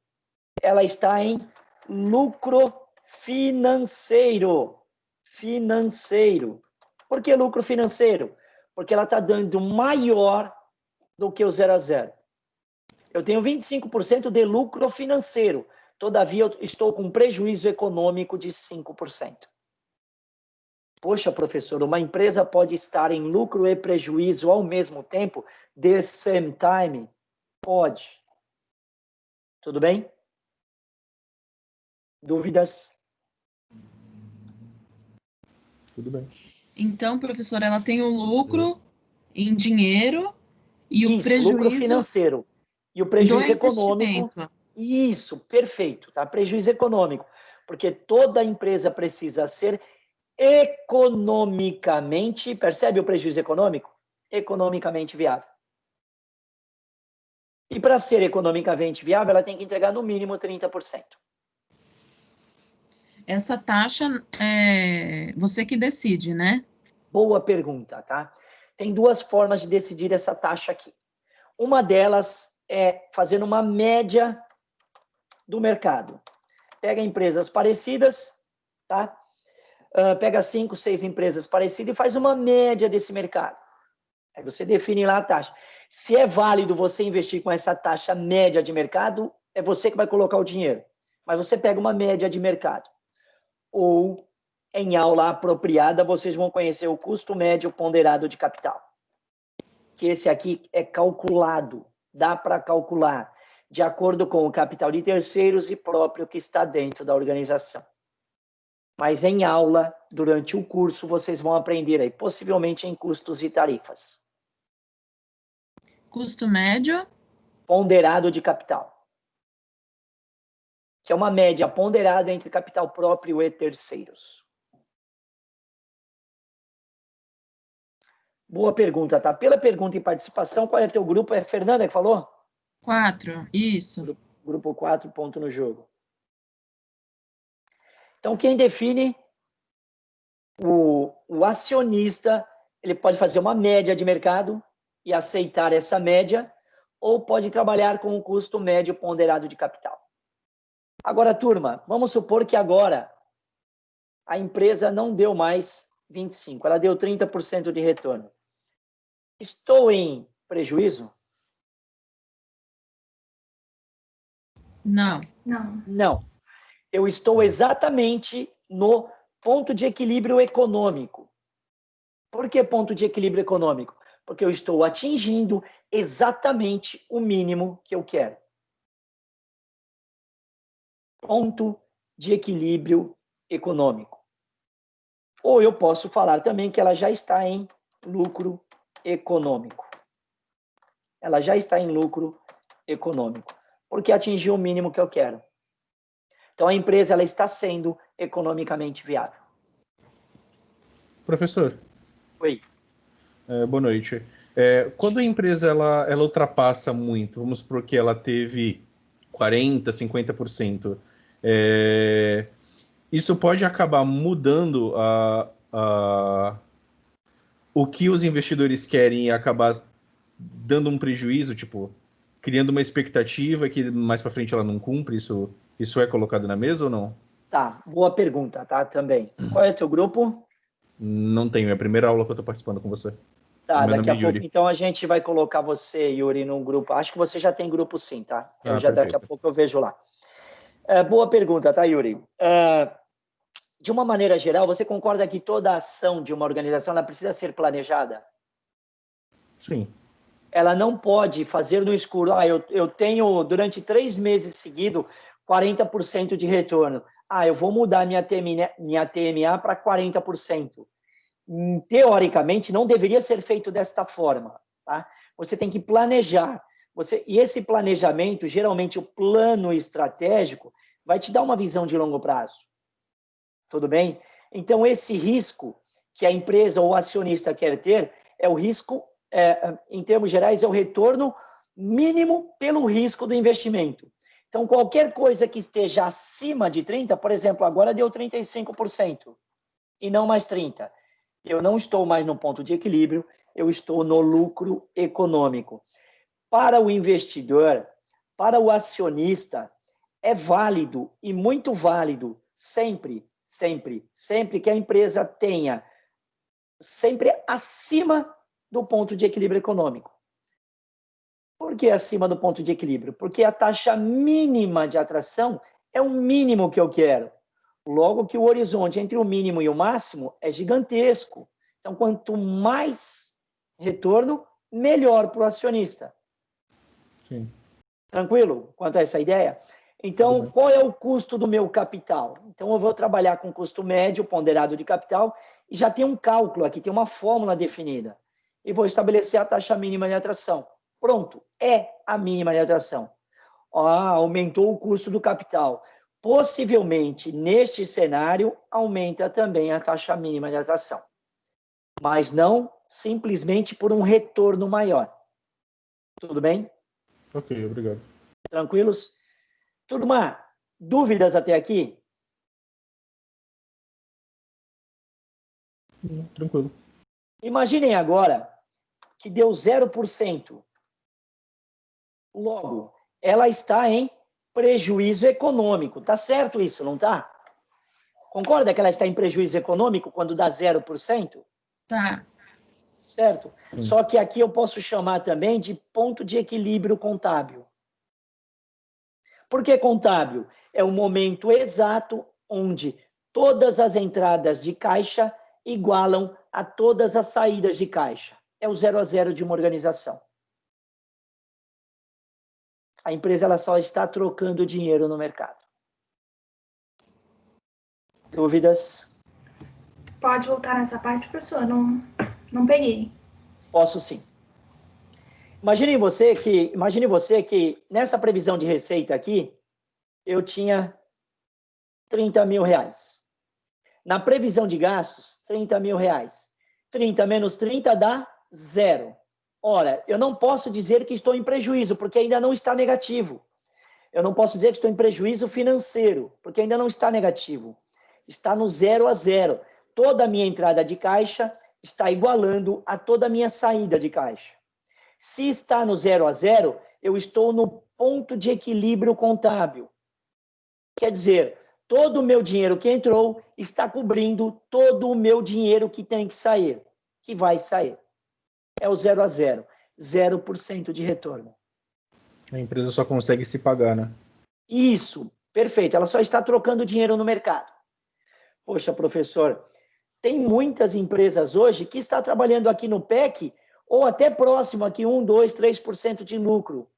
ela está em lucro financeiro. Financeiro. Por que lucro financeiro? Porque ela está dando maior do que o 0 a 0. Eu tenho 25% de lucro financeiro. Todavia, eu estou com prejuízo econômico de 5%. Poxa, professor, uma empresa pode estar em lucro e prejuízo ao mesmo tempo? The same time? Pode. Tudo bem? Dúvidas? Tudo bem. Então, professor, ela tem o lucro em dinheiro e o Isso, lucro prejuízo financeiro. E o do prejuízo econômico. investimento. Isso, perfeito, tá? Prejuízo econômico. Porque toda empresa precisa ser economicamente, percebe o prejuízo econômico? Economicamente viável. E para ser economicamente viável, ela tem que entregar no mínimo 30%. Essa taxa é você que decide, né? Boa pergunta, tá? Tem duas formas de decidir essa taxa aqui. Uma delas é fazendo uma média do mercado. Pega empresas parecidas, tá? Pega 5, 6 empresas parecidas e faz uma média desse mercado. Aí você define lá a taxa. Se é válido você investir com essa taxa média de mercado, é você que vai colocar o dinheiro. Mas você pega uma média de mercado. Ou, em aula apropriada, vocês vão conhecer o custo médio ponderado de capital. Que esse aqui é calculado, dá para calcular, de acordo com o capital de terceiros e próprio que está dentro da organização. Mas em aula, durante o curso, vocês vão aprender aí, possivelmente em custos e tarifas. Custo médio. Ponderado de capital. Que é uma média ponderada entre capital próprio e terceiros. Boa pergunta, tá? Pela pergunta e participação, qual é teu grupo? É a Fernanda que falou? 4, isso. Grupo 4, ponto no jogo. Então, quem define o acionista, ele pode fazer uma média de mercado e aceitar essa média, ou pode trabalhar com um custo médio ponderado de capital. Agora, turma, vamos supor que agora a empresa não deu mais 25%, ela deu 30% de retorno. Estou em prejuízo? Não. Não. Não. Eu estou exatamente no ponto de equilíbrio econômico. Por que ponto de equilíbrio econômico? Porque eu estou atingindo exatamente o mínimo que eu quero. Ponto de equilíbrio econômico. Ou eu posso falar também que ela já está em lucro econômico. Ela já está em lucro econômico, porque atingiu o mínimo que eu quero. Então, a empresa ela está sendo economicamente viável. Professor. Oi. Boa noite. Quando a empresa ela ultrapassa muito, vamos supor que ela teve 40%, 50%, isso pode acabar mudando o que os investidores querem e acabar dando um prejuízo, tipo, criando uma expectativa que mais para frente ela não cumpre? Isso é colocado na mesa ou não? Tá, boa pergunta, tá? Também. Qual é o teu grupo? Não tenho, é a primeira aula que eu estou participando com você. Tá, Meu daqui a nome é pouco. Yuri. Então a gente vai colocar você, Yuri, num grupo. Acho que você já tem grupo sim, tá? Daqui a Perfeito. pouco eu vejo lá. Boa pergunta, tá, Yuri? De uma maneira geral, você concorda que toda ação de uma organização ela precisa ser planejada? Sim. Ela não pode fazer no escuro. Eu tenho, durante 3 meses seguidos, 40% de retorno. Eu vou mudar minha TMA para 40%. Teoricamente, não deveria ser feito desta forma. Tá? Você tem que planejar. E esse planejamento, geralmente o plano estratégico, vai te dar uma visão de longo prazo. Tudo bem? Então, esse risco que a empresa ou o acionista quer ter é o risco, em termos gerais, é o retorno mínimo pelo risco do investimento. Então, qualquer coisa que esteja acima de 30%, por exemplo, agora deu 35% e não mais 30%. Eu não estou mais no ponto de equilíbrio, eu estou no lucro econômico. Para o investidor, para o acionista, é válido e muito válido sempre que a empresa tenha sempre acima do ponto de equilíbrio econômico. Por que acima do ponto de equilíbrio? Porque a taxa mínima de atração é o mínimo que eu quero. Logo que o horizonte entre o mínimo e o máximo é gigantesco. Então, quanto mais retorno, melhor para o acionista. Sim. Tranquilo quanto a essa ideia? Então, qual é o custo do meu capital? Então, eu vou trabalhar com custo médio ponderado de capital e já tem um cálculo aqui, tem uma fórmula definida. E vou estabelecer a taxa mínima de atração. Pronto, é a mínima de atração. Aumentou o custo do capital. Possivelmente, neste cenário, aumenta também a taxa mínima de atração. Mas não simplesmente por um retorno maior. Tudo bem? Ok, obrigado. Tranquilos? Turma, dúvidas até aqui? Tranquilo. Imaginem agora que deu 0%. Logo, ela está em prejuízo econômico. Tá certo isso, não tá? Concorda que ela está em prejuízo econômico quando dá 0%? Tá. Certo? Sim. Só que aqui eu posso chamar também de ponto de equilíbrio contábil. Por que contábil? É o momento exato onde todas as entradas de caixa igualam a todas as saídas de caixa. É o 0 a 0 de uma organização. A empresa ela só está trocando dinheiro no mercado. Dúvidas? Pode voltar nessa parte, professor? Não peguei. Posso sim. Imagine você que nessa previsão de receita aqui, eu tinha 30 mil reais. Na previsão de gastos, 30 mil reais. 30 menos 30 dá 0. Ora, eu não posso dizer que estou em prejuízo, porque ainda não está negativo. Eu não posso dizer que estou em prejuízo financeiro, porque ainda não está negativo. está no 0 a 0. Toda a minha entrada de caixa está igualando a toda a minha saída de caixa. Se está no 0 a 0, eu estou no ponto de equilíbrio contábil. Quer dizer, todo o meu dinheiro que entrou está cobrindo todo o meu dinheiro que tem que sair, que vai sair. É o 0 a 0, 0% de retorno. A empresa só consegue se pagar, né? Isso, perfeito. Ela só está trocando dinheiro no mercado. Poxa, professor, tem muitas empresas hoje que estão trabalhando aqui no PEC ou até próximo aqui 1, 2, 3% de lucro,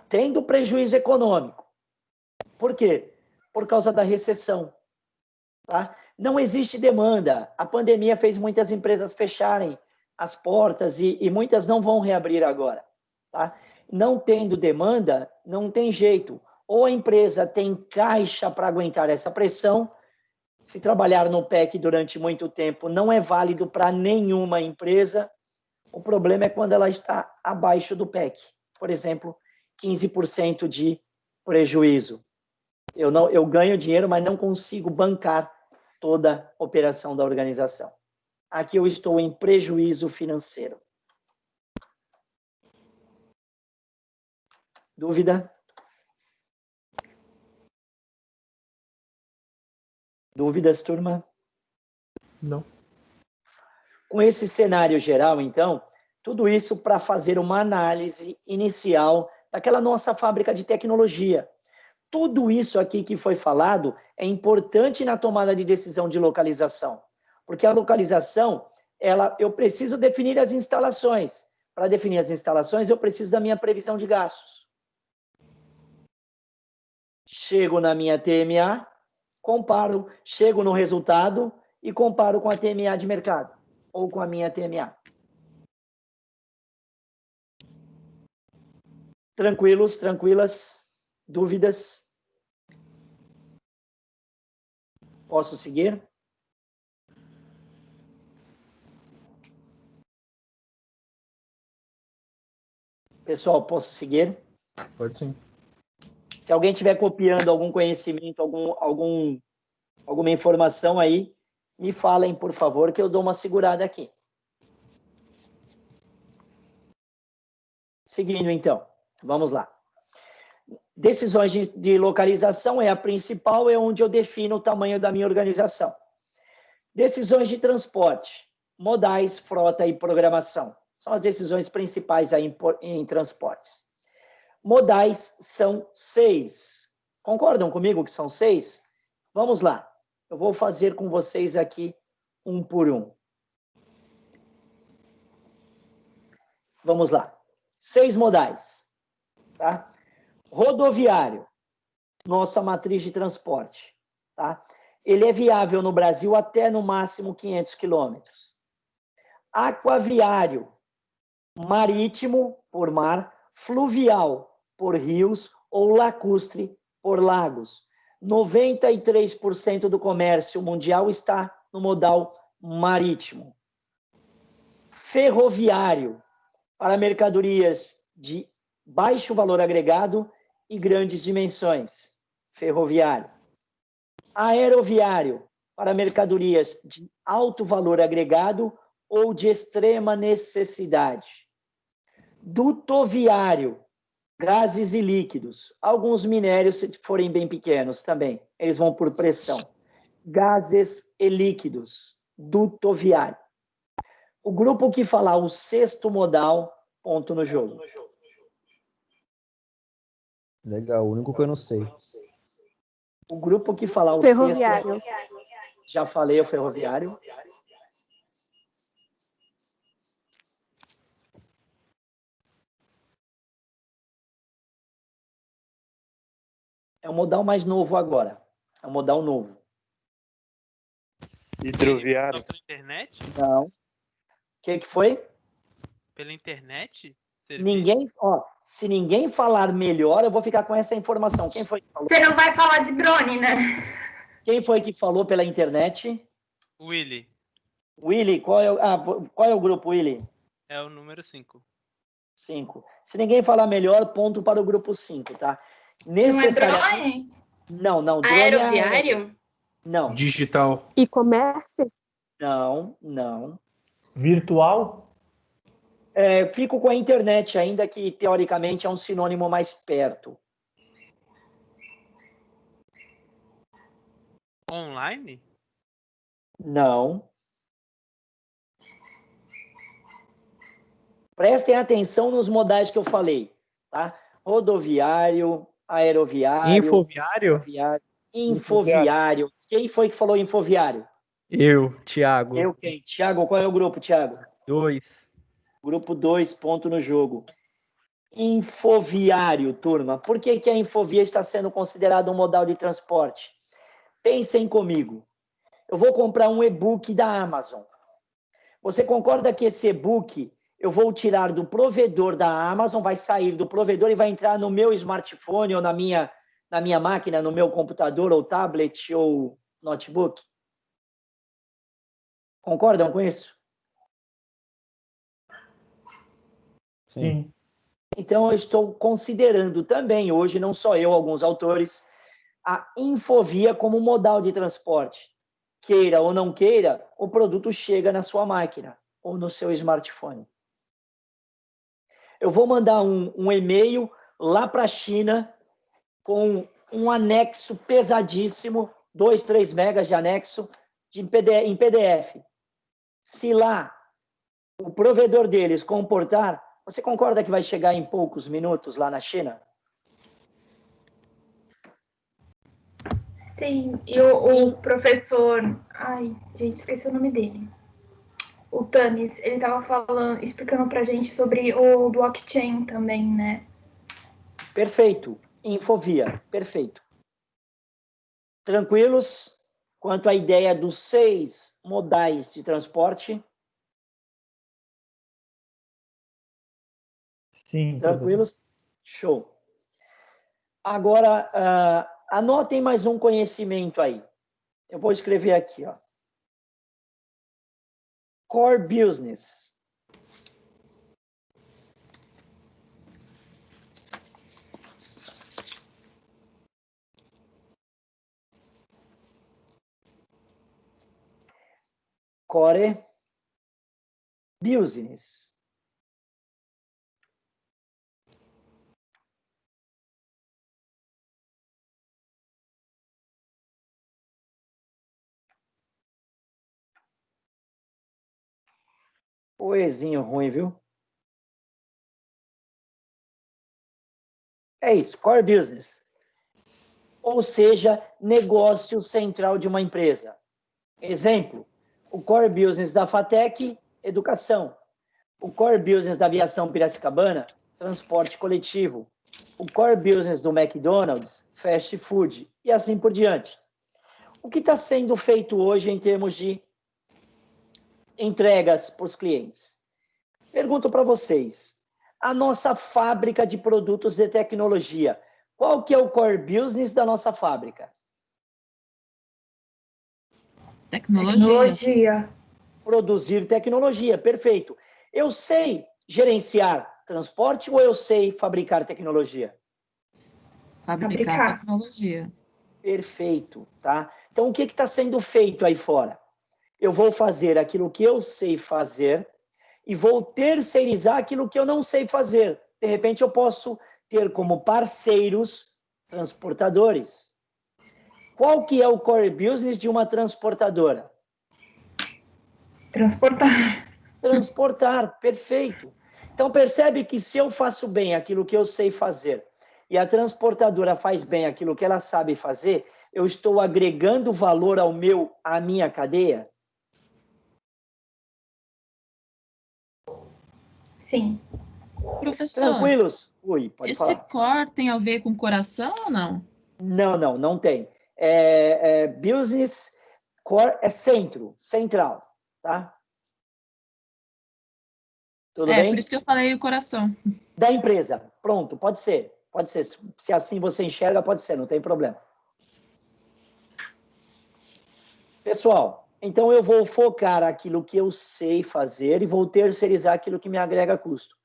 tendo prejuízo econômico. Por quê? Por causa da recessão. Tá? Não existe demanda. A pandemia fez muitas empresas fecharem as portas e muitas não vão reabrir agora. Tá? Não tendo demanda, não tem jeito. Ou a empresa tem caixa para aguentar essa pressão. Se trabalhar no PEC durante muito tempo não é válido para nenhuma empresa. O problema é quando ela está abaixo do PEC. Por exemplo, 15% de prejuízo. Eu ganho dinheiro, mas não consigo bancar toda a operação da organização. Aqui eu estou em prejuízo financeiro. Dúvida? Dúvidas, turma? Não. Com esse cenário geral, então, tudo isso para fazer uma análise inicial daquela nossa fábrica de tecnologia. Tudo isso aqui que foi falado é importante na tomada de decisão de localização, porque a localização, eu preciso definir as instalações. Para definir as instalações, eu preciso da minha previsão de gastos. Chego na minha TMA, comparo, chego no resultado e comparo com a TMA de mercado, ou com a minha TMA. Tranquilos, tranquilas? Dúvidas? Posso seguir? Pessoal, posso seguir? Pode sim. Se alguém estiver copiando algum conhecimento, alguma informação aí, me falem, por favor, que eu dou uma segurada aqui. Seguindo, então. Vamos lá. Decisões de localização é a principal, é onde eu defino o tamanho da minha organização. Decisões de transporte, modais, frota e programação. São as decisões principais aí em transportes. Modais são 6. Concordam comigo que são 6? Vamos lá. Eu vou fazer com vocês aqui um por um. Vamos lá. 6 modais. Tá? Rodoviário, nossa matriz de transporte. Tá? Ele é viável no Brasil até no máximo 500 quilômetros. Aquaviário, marítimo, por mar, fluvial, por rios, ou lacustre, por lagos. 93% do comércio mundial está no modal marítimo. Ferroviário, para mercadorias de baixo valor agregado e grandes dimensões. Ferroviário. Aeroviário, para mercadorias de alto valor agregado ou de extrema necessidade. Dutoviário, gases e líquidos. Alguns minérios, se forem bem pequenos também, eles vão por pressão. Gases e líquidos. Dutoviário. O grupo que falar o sexto modal, ponto no jogo. Legal, o único que eu não sei. O grupo que falar o Ferroviário. sexto... Já falei o ferroviário. É o modal mais novo agora. É um modal novo. Hidroviário. Pela internet? Não. O que foi? Pela internet? Ninguém, se ninguém falar melhor, eu vou ficar com essa informação. Quem foi que falou? Você não vai falar de drone, né? Quem foi que falou pela internet? Willy. Willy, qual é o grupo, Willy? É o número 5. 5. Se ninguém falar melhor, ponto para o grupo 5, tá? Não é drone? Não, drone Aeroviário? Não, Digital. E-commerce? não. Virtual? Fico com a internet, ainda que teoricamente é um sinônimo mais perto. Online? Não. Prestem atenção nos modais que eu falei, tá? Rodoviário, aeroviário, Infoviário? infoviário. Quem foi que falou infoviário? Eu, Thiago. Eu quem? Thiago, qual é o grupo, Thiago? 2. Grupo 2, ponto no jogo. Infoviário, turma. Por que a infovia está sendo considerada um modal de transporte? Pensem comigo. Eu vou comprar um e-book da Amazon. Você concorda que esse e-book eu vou tirar do provedor da Amazon, vai sair do provedor e vai entrar no meu smartphone ou na minha máquina, no meu computador ou tablet ou notebook? Concordam com isso? Sim. Então, eu estou considerando também, hoje, não só eu, alguns autores, a infovia como modal de transporte. Queira ou não queira, o produto chega na sua máquina ou no seu smartphone. Eu vou mandar um e-mail lá para a China com um anexo pesadíssimo, 2, 3 megas de anexo em PDF. Se lá o provedor deles comportar, você concorda que vai chegar em poucos minutos lá na China? Sim, e o professor... Ai, gente, esqueci o nome dele. O Tanis, ele estava explicando pra gente sobre o blockchain também, né? Perfeito. Infovia, perfeito. Tranquilos quanto à ideia dos 6 modais de transporte? Sim. Tranquilos? Show. Agora, anotem mais um conhecimento aí. Eu vou escrever aqui, ó. Core Business. Core Business. Oezinho ruim, viu? É isso, Core Business. Ou seja, negócio central de uma empresa. Exemplo, o Core Business da FATEC, educação. O Core Business da Aviação Piracicabana, transporte coletivo. O Core Business do McDonald's, fast food. E assim por diante. O que está sendo feito hoje em termos de entregas para os clientes? Pergunto para vocês, a nossa fábrica de produtos de tecnologia, qual que é o core business da nossa fábrica? Tecnologia. Produzir tecnologia, perfeito. Eu sei gerenciar transporte ou eu sei fabricar tecnologia? Fabricar tecnologia. Perfeito, tá? Então, o que está sendo feito aí fora? Eu vou fazer aquilo que eu sei fazer e vou terceirizar aquilo que eu não sei fazer. De repente, eu posso ter como parceiros transportadores. Qual que é o core business de uma transportadora? Transportar, perfeito. Então, percebe que se eu faço bem aquilo que eu sei fazer e a transportadora faz bem aquilo que ela sabe fazer, eu estou agregando valor à minha cadeia? Sim. Professor, tranquilos? Ui, pode esse falar. core tem a ver com coração ou não? Não tem. Business core é central, tá? Tudo bem? Por isso que eu falei o coração. Da empresa, pronto, pode ser. Se assim você enxerga, pode ser, não tem problema. Pessoal, então eu vou focar aquilo que eu sei fazer e vou terceirizar aquilo que me agrega custo.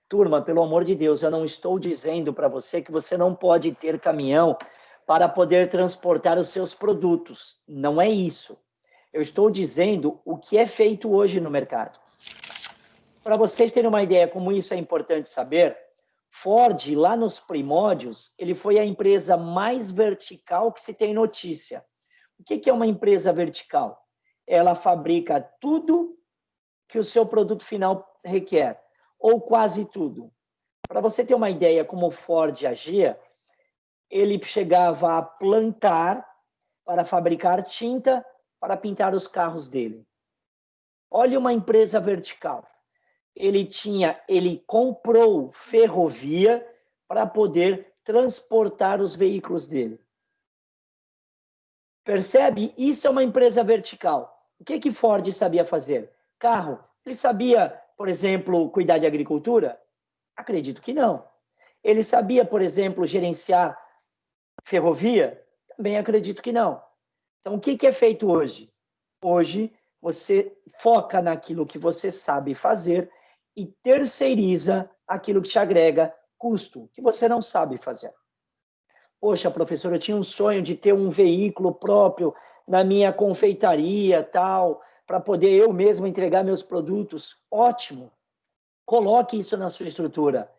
Turma, pelo amor de Deus, eu não estou dizendo para você que você não pode ter caminhão para poder transportar os seus produtos. Não é isso. Eu estou dizendo o que é feito hoje no mercado. Para vocês terem uma ideia como isso é importante saber, Ford, lá nos primórdios, ele foi a empresa mais vertical que se tem notícia. O que é uma empresa vertical? Ela fabrica tudo que o seu produto final requer, ou quase tudo. Para você ter uma ideia como o Ford agia, ele chegava a plantar para fabricar tinta para pintar os carros dele. Olha uma empresa vertical. Ele comprou ferrovia para poder transportar os veículos dele. Percebe? Isso é uma empresa vertical. O que Ford sabia fazer? Carro. Ele sabia, por exemplo, cuidar de agricultura? Acredito que não. Ele sabia, por exemplo, gerenciar ferrovia? Também acredito que não. Então, o que é feito hoje? Hoje, você foca naquilo que você sabe fazer e terceiriza aquilo que te agrega custo, que você não sabe fazer. Poxa, professor, eu tinha um sonho de ter um veículo próprio na minha confeitaria, tal, para poder eu mesmo entregar meus produtos. Ótimo. Coloque isso na sua estrutura.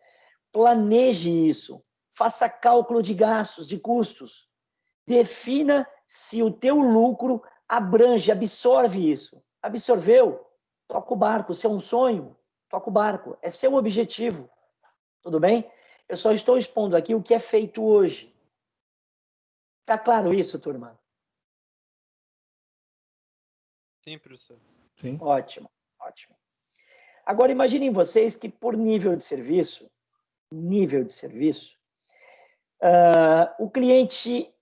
Planeje isso. Faça cálculo de gastos, de custos. Defina se o teu lucro abrange, absorve isso. Absorveu? Toca o barco. Se é um sonho, toca o barco. É seu objetivo. Tudo bem? Eu só estou expondo aqui o que é feito hoje. Tá claro isso, turma? Sim, professor. Sim. Ótimo, ótimo. Agora, imaginem vocês que por nível de serviço, o cliente,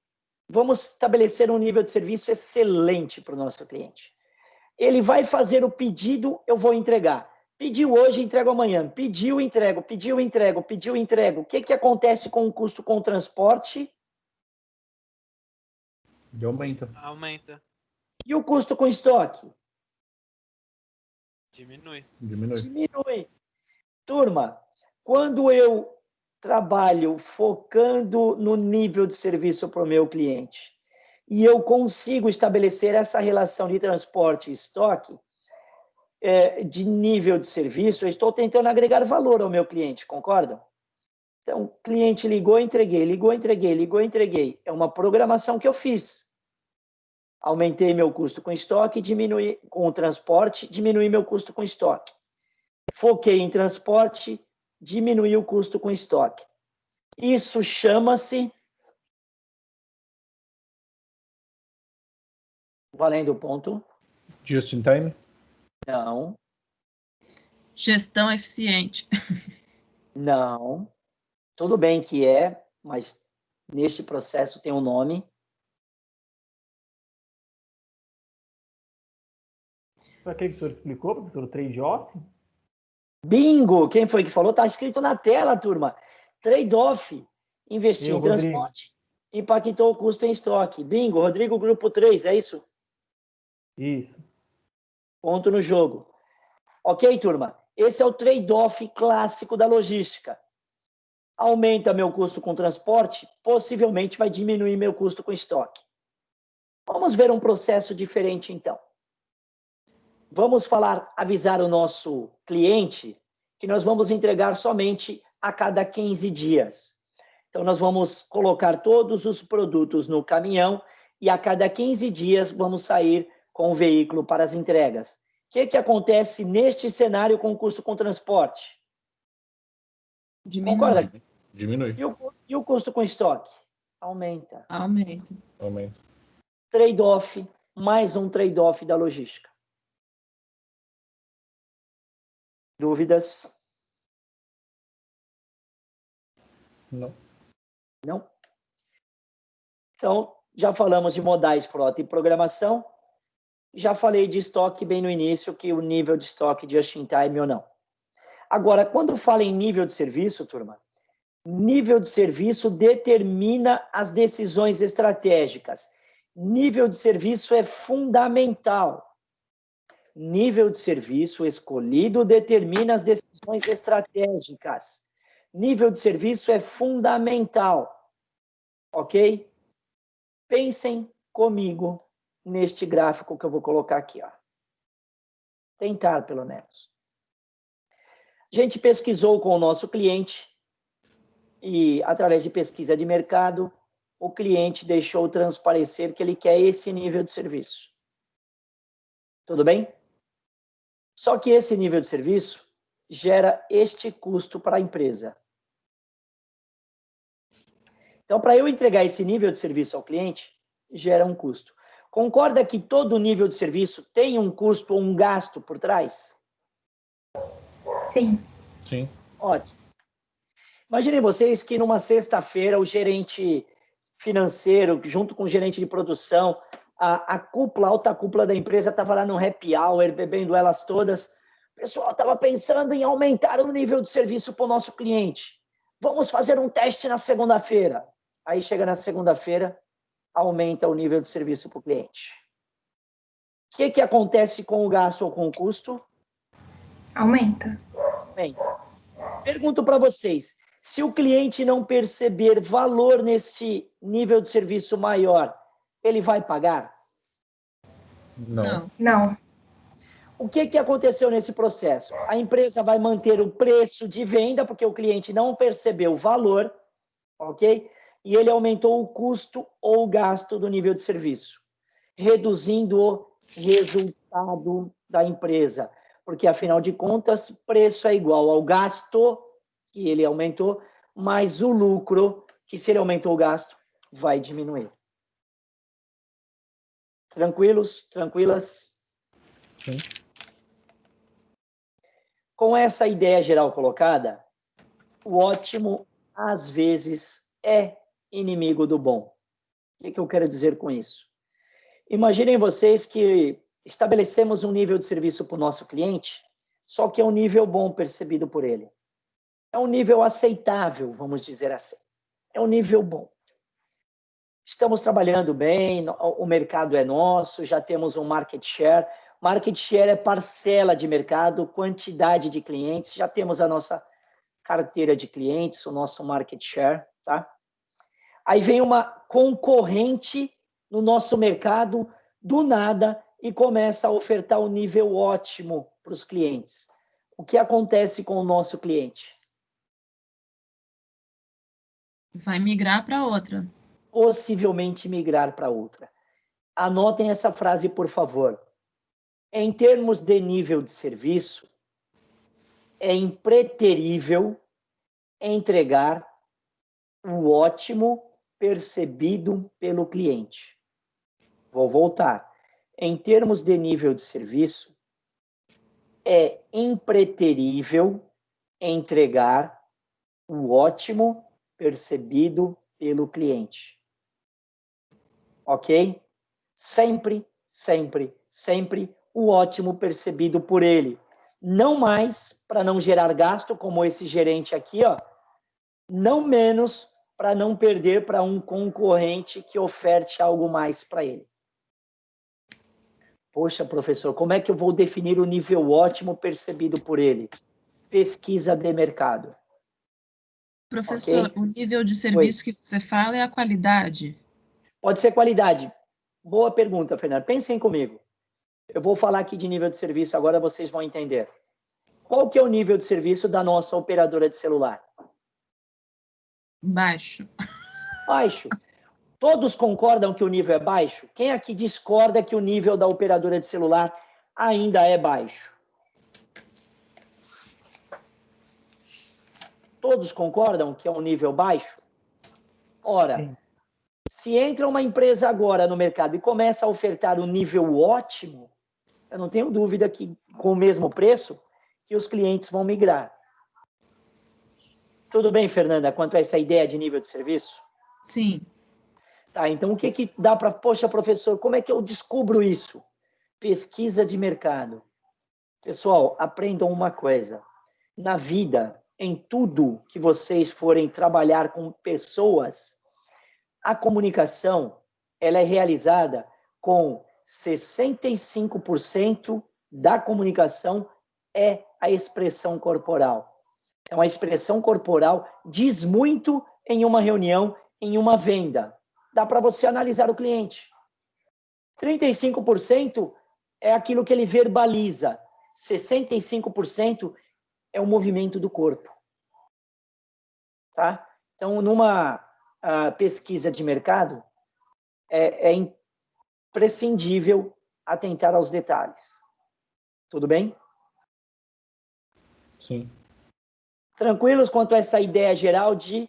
vamos estabelecer um nível de serviço excelente para o nosso cliente. Ele vai fazer o pedido, eu vou entregar. Pediu hoje, entrego amanhã. Pediu, entrego. Pediu, entrego. Pediu, entrego. O que acontece com o custo com o transporte? E aumenta. Aumenta. E o custo com estoque? Diminui. Diminui. Turma, quando eu trabalho focando no nível de serviço para o meu cliente e eu consigo estabelecer essa relação de transporte e estoque, de nível de serviço, eu estou tentando agregar valor ao meu cliente, concordam? Então, o cliente ligou, entreguei, ligou, entreguei, ligou, entreguei. É uma programação que eu fiz. Aumentei meu custo com estoque, diminui com o transporte, diminui meu custo com estoque. Foquei em transporte, diminui o custo com estoque. Isso chama-se... Valendo o ponto? Just in time? Não. Gestão eficiente. Não. Tudo bem que é, mas neste processo tem um nome. Foi aquele que o senhor explicou, professor, o trade-off? Bingo! Quem foi que falou? Está escrito na tela, turma. Trade-off. Investir em transporte. Impactou o custo em estoque. Bingo! Rodrigo, grupo 3, é isso? Isso. Ponto no jogo. Ok, turma? Esse é o trade-off clássico da logística. Aumenta meu custo com transporte, possivelmente vai diminuir meu custo com estoque. Vamos ver um processo diferente, então. Vamos avisar o nosso cliente que nós vamos entregar somente a cada 15 dias. Então, nós vamos colocar todos os produtos no caminhão e a cada 15 dias vamos sair com o veículo para as entregas. O que acontece neste cenário com o custo com transporte? Diminui. Concorda? Diminui. E o custo com estoque? Aumenta. Aumenta. Trade-off, mais um trade-off da logística. Dúvidas? Não. Não? Então, já falamos de modais, frota e programação. Já falei de estoque bem no início, que o nível de estoque just in time ou não. Agora, quando fala em nível de serviço, turma, nível de serviço determina as decisões estratégicas. Nível de serviço é fundamental. Nível de serviço escolhido determina as decisões estratégicas. Nível de serviço é fundamental. Ok? Pensem comigo neste gráfico que eu vou colocar aqui, ó. Tentar, pelo menos. A gente pesquisou com o nosso cliente e, através de pesquisa de mercado, o cliente deixou transparecer que ele quer esse nível de serviço. Tudo bem? Só que esse nível de serviço gera este custo para a empresa. Então, para eu entregar esse nível de serviço ao cliente, gera um custo. Concorda que todo nível de serviço tem um custo ou um gasto por trás? Sim. Sim. Ótimo. Imaginem vocês que numa sexta-feira o gerente financeiro, junto com o gerente de produção, a cúpula, a alta cúpula da empresa estava lá no happy hour, bebendo elas todas. O pessoal estava pensando em aumentar o nível de serviço para o nosso cliente. Vamos fazer um teste na segunda-feira. Aí chega na segunda-feira, aumenta o nível de serviço para o cliente. O que acontece com o gasto ou com o custo? Aumenta. Bem, pergunto para vocês, se o cliente não perceber valor neste nível de serviço maior, ele vai pagar? Não. Não. O que aconteceu nesse processo? A empresa vai manter o preço de venda, porque o cliente não percebeu o valor, ok? E ele aumentou o custo ou o gasto do nível de serviço, reduzindo o resultado da empresa. Porque, afinal de contas, preço é igual ao gasto que ele aumentou, mais o lucro, que se ele aumentou o gasto, vai diminuir. Tranquilos? Tranquilas? Sim. Com essa ideia geral colocada, o ótimo, às vezes, é inimigo do bom. O que eu quero dizer com isso? Imaginem vocês que estabelecemos um nível de serviço para o nosso cliente, só que é um nível bom percebido por ele. É um nível aceitável, vamos dizer assim. É um nível bom. Estamos trabalhando bem, o mercado é nosso, já temos um market share. Market share é parcela de mercado, quantidade de clientes, já temos a nossa carteira de clientes, o nosso market share, tá? Aí vem uma concorrente no nosso mercado, do nada, e começa a ofertar o nível ótimo para os clientes. O que acontece com o nosso cliente? Vai migrar para outra. Possivelmente migrar para outra. Anotem essa frase, por favor. Em termos de nível de serviço, é impreterível entregar o ótimo percebido pelo cliente. Vou voltar. Em termos de nível de serviço, é impreterível entregar o ótimo percebido pelo cliente. Ok? Sempre, sempre, sempre o ótimo percebido por ele. Não mais para não gerar gasto, como esse gerente aqui, ó. Não menos para não perder para um concorrente que oferte algo mais para ele. Poxa, professor, como é que eu vou definir o nível ótimo percebido por ele? Pesquisa de mercado. Professor, Okay? o nível de serviço que você fala é a qualidade? Pode ser qualidade. Boa pergunta, Fernando. Pensem comigo. Eu vou falar aqui de nível de serviço, agora vocês vão entender. Qual que é o nível de serviço da nossa operadora de celular? Baixo. Baixo. Todos concordam que o nível é baixo? Quem aqui discorda que o nível da operadora de celular ainda é baixo? Todos concordam que é um nível baixo? Ora, se entra uma empresa agora no mercado e começa a ofertar um nível ótimo, eu não tenho dúvida que, com o mesmo preço, que os clientes vão migrar. Tudo bem, Fernanda, quanto a essa ideia de nível de serviço? Sim. Tá, então o que dá para... Poxa, professor, como é que eu descubro isso? Pesquisa de mercado. Pessoal, aprendam uma coisa. Na vida, em tudo que vocês forem trabalhar com pessoas, a comunicação ela é realizada com 65% da comunicação é a expressão corporal. Então, a expressão corporal diz muito em uma reunião, em uma venda. dá para você analisar o cliente. 35% é aquilo que ele verbaliza. 65% é o movimento do corpo. Tá? Então, numa pesquisa de mercado, é imprescindível atentar aos detalhes. Tudo bem? Sim. Tranquilos quanto a essa ideia geral de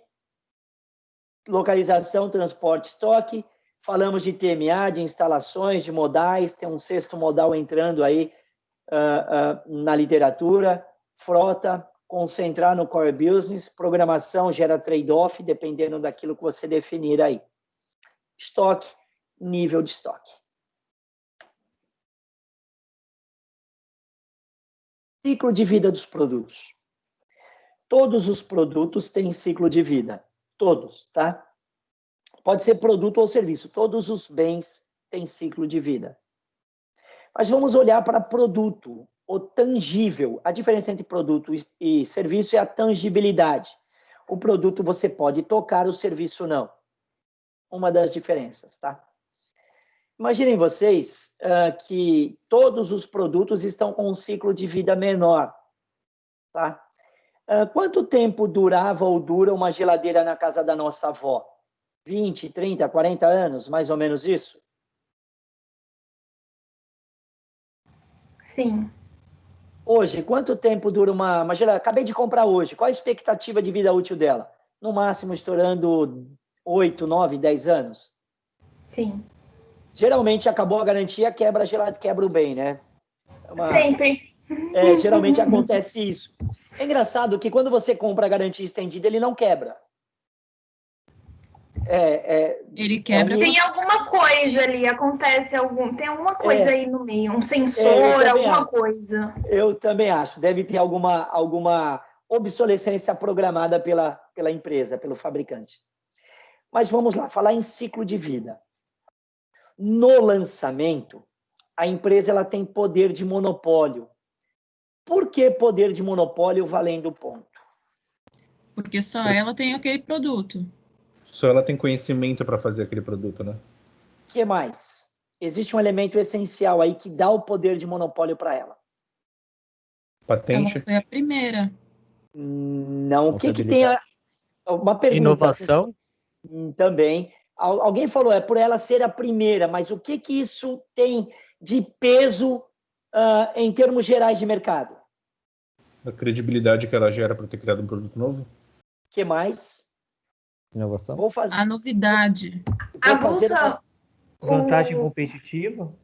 localização, transporte, estoque? Falamos de TMA, de instalações, de modais, tem um sexto modal entrando aí na literatura, frota, concentrar no core business, programação gera trade-off, dependendo daquilo que você definir aí. Estoque, nível de estoque. Ciclo de vida dos produtos. Todos os produtos têm ciclo de vida. Todos, tá? Pode ser produto ou serviço. Todos os bens têm ciclo de vida. Mas vamos olhar para produto, o tangível. A diferença entre produto e serviço é a tangibilidade. O produto você pode tocar, o serviço não. Uma das diferenças, tá? Imaginem vocês que todos os produtos estão com um ciclo de vida menor, tá? Quanto tempo durava ou dura uma geladeira na casa da nossa avó? 20, 30, 40 anos, mais ou menos isso? Sim. Hoje, quanto tempo dura uma geladeira? Acabei de comprar hoje. Qual a expectativa de vida útil dela? No máximo, estourando 8, 9, 10 anos? Sim. Geralmente, acabou a garantia, quebra a geladeira, quebra o bem, né? Sempre. Geralmente acontece isso. É engraçado que quando você compra a garantia estendida, ele não quebra. Ele quebra. Tem alguma coisa ali, tem alguma coisa aí no meio, um sensor, alguma coisa. Eu também acho. Deve ter alguma obsolescência programada pela empresa, pelo fabricante. Mas vamos lá, falar em ciclo de vida. No lançamento, a empresa ela tem poder de monopólio. Por que poder de monopólio valendo ponto? Porque só ela tem aquele produto. Só ela tem conhecimento para fazer aquele produto, né? O que mais? Existe um elemento essencial aí que dá o poder de monopólio para ela. Patente. Ela foi a primeira. Não, o que tem uma pergunta. Inovação? Também. Alguém falou, por ela ser a primeira, mas o que isso tem de peso em termos gerais de mercado? A credibilidade que ela gera para ter criado um produto novo? O que mais? Inovação? Vou fazer. A novidade. Vantagem competitiva? O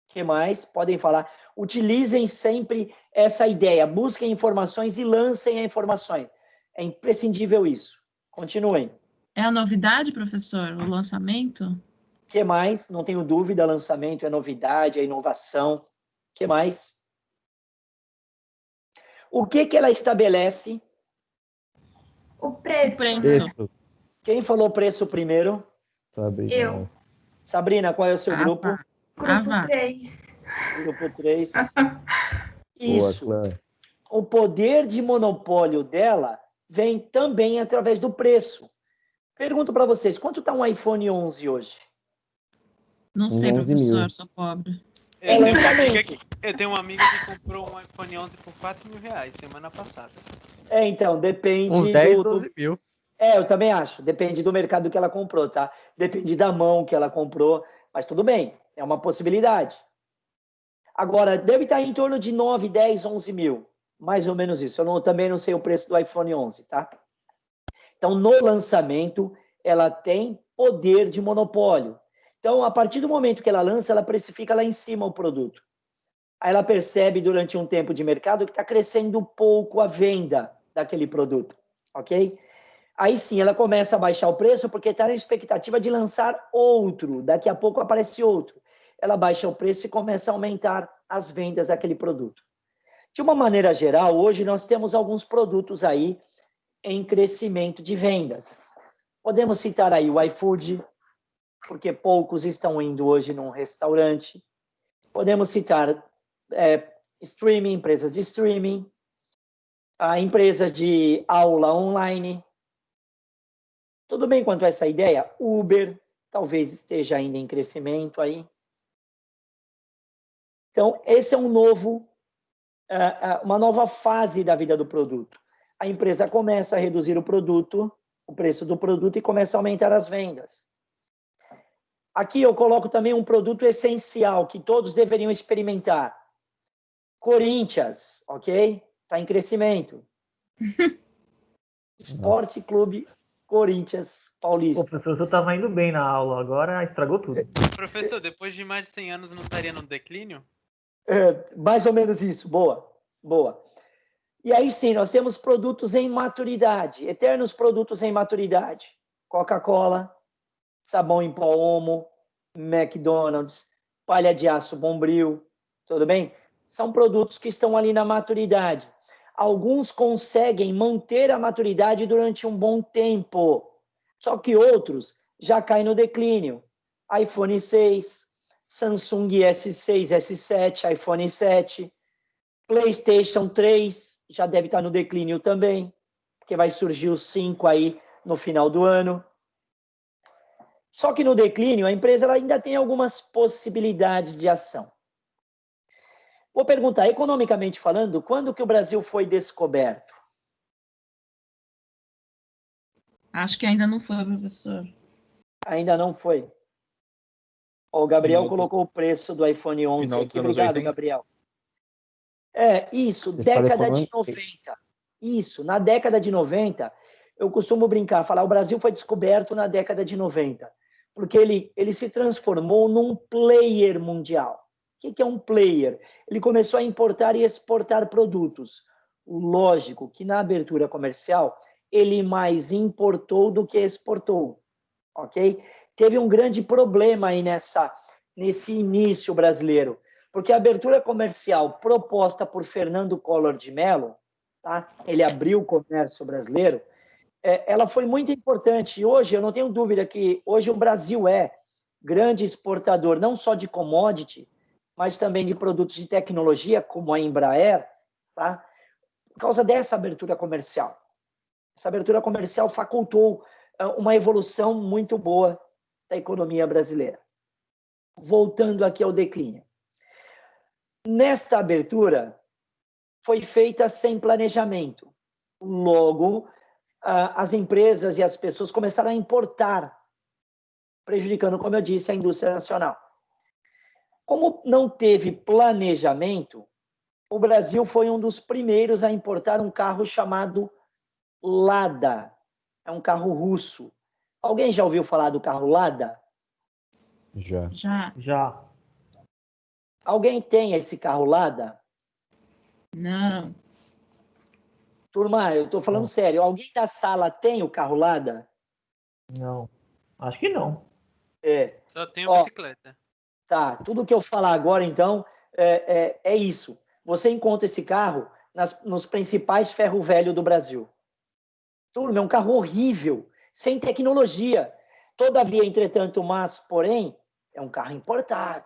que mais? Podem falar. Utilizem sempre essa ideia. Busquem informações e lancem informações. É imprescindível isso. Continuem. É a novidade, professor? O lançamento? O que mais? Não tenho dúvida, lançamento é novidade, é inovação. O que mais? O que ela estabelece? O preço. Preço. Quem falou preço primeiro? Sabrina. Eu. Sabrina, qual é o seu grupo? Grupo 3. Grupo 3. Isso. Boa, o poder de monopólio dela vem também através do preço. Pergunto para vocês, quanto está um iPhone 11 hoje? Não sei, professor, sou pobre. Eu tenho uma amiga que comprou um iPhone 11 por R$4.000 semana passada. Então, depende uns 10, 12 mil. Eu também acho. Depende do mercado que ela comprou, tá? Depende da mão que ela comprou, mas tudo bem, é uma possibilidade. Agora, deve estar em torno de 9, 10, 11 mil. Mais ou menos isso. Eu também não sei o preço do iPhone 11, tá? Então, no lançamento, ela tem poder de monopólio. Então, a partir do momento que ela lança, ela precifica lá em cima o produto. Aí ela percebe durante um tempo de mercado que está crescendo pouco a venda daquele produto, ok? Aí sim, ela começa a baixar o preço porque está na expectativa de lançar outro. Daqui a pouco aparece outro. Ela baixa o preço e começa a aumentar as vendas daquele produto. De uma maneira geral, hoje nós temos alguns produtos aí em crescimento de vendas. Podemos citar aí o iFood, porque poucos estão indo hoje num restaurante. Podemos citar streaming, empresas de streaming, empresas de aula online. Tudo bem quanto a essa ideia? Uber talvez esteja ainda em crescimento aí. Então, esse é uma nova fase da vida do produto. A empresa começa a reduzir o preço do produto e começa a aumentar as vendas. Aqui eu coloco também um produto essencial que todos deveriam experimentar. Corinthians, ok? Está em crescimento. Esporte Clube Corinthians Paulista. Pô, professor, você estava indo bem na aula, agora estragou tudo. Professor, depois de mais de 100 anos não estaria no declínio? Mais ou menos isso, boa. E aí sim, nós temos produtos em maturidade, eternos produtos em maturidade. Coca-Cola, sabão em pó Omo, McDonald's, palha de aço Bombril, tudo bem? São produtos que estão ali na maturidade. Alguns conseguem manter a maturidade durante um bom tempo, só que outros já caem no declínio. iPhone 6, Samsung S6, S7, iPhone 7, PlayStation 3 já deve estar no declínio também, porque vai surgir o 5 aí no final do ano. Só que no declínio, a empresa ela ainda tem algumas possibilidades de ação. Vou perguntar, economicamente falando, quando que o Brasil foi descoberto? Acho que ainda não foi, professor. Ainda não foi. O Gabriel colocou o preço do iPhone 11 aqui. Obrigado, Gabriel. Isso, década de 90. Isso, na década de 90, eu costumo brincar, falar, o Brasil foi descoberto na década de 90, porque ele se transformou num player mundial. O que é um player? Ele começou a importar e exportar produtos. Lógico que na abertura comercial, ele mais importou do que exportou, ok? Teve um grande problema aí nesse início brasileiro, porque a abertura comercial proposta por Fernando Collor de Mello, tá? Ele abriu o comércio brasileiro, ela foi muito importante. E hoje, eu não tenho dúvida que hoje o Brasil é grande exportador, não só de commodity, mas também de produtos de tecnologia, como a Embraer, tá? Por causa dessa abertura comercial. Essa abertura comercial facultou uma evolução muito boa da economia brasileira. Voltando aqui ao declínio. Nesta abertura, foi feita sem planejamento. Logo, as empresas e as pessoas começaram a importar, prejudicando, como eu disse, a indústria nacional. Como não teve planejamento, o Brasil foi um dos primeiros a importar um carro chamado Lada. É um carro russo. Alguém já ouviu falar do carro Lada? Já. Alguém tem esse carro Lada? Não. Turma, eu estou falando sério. Alguém da sala tem o carro Lada? Não. Acho que não. Só tenho bicicleta. Tá, tudo que eu falar agora, então, é isso. Você encontra esse carro nos principais ferro-velho do Brasil. Turma, é um carro horrível, sem tecnologia. Todavia, entretanto, mas, porém, é um carro importado.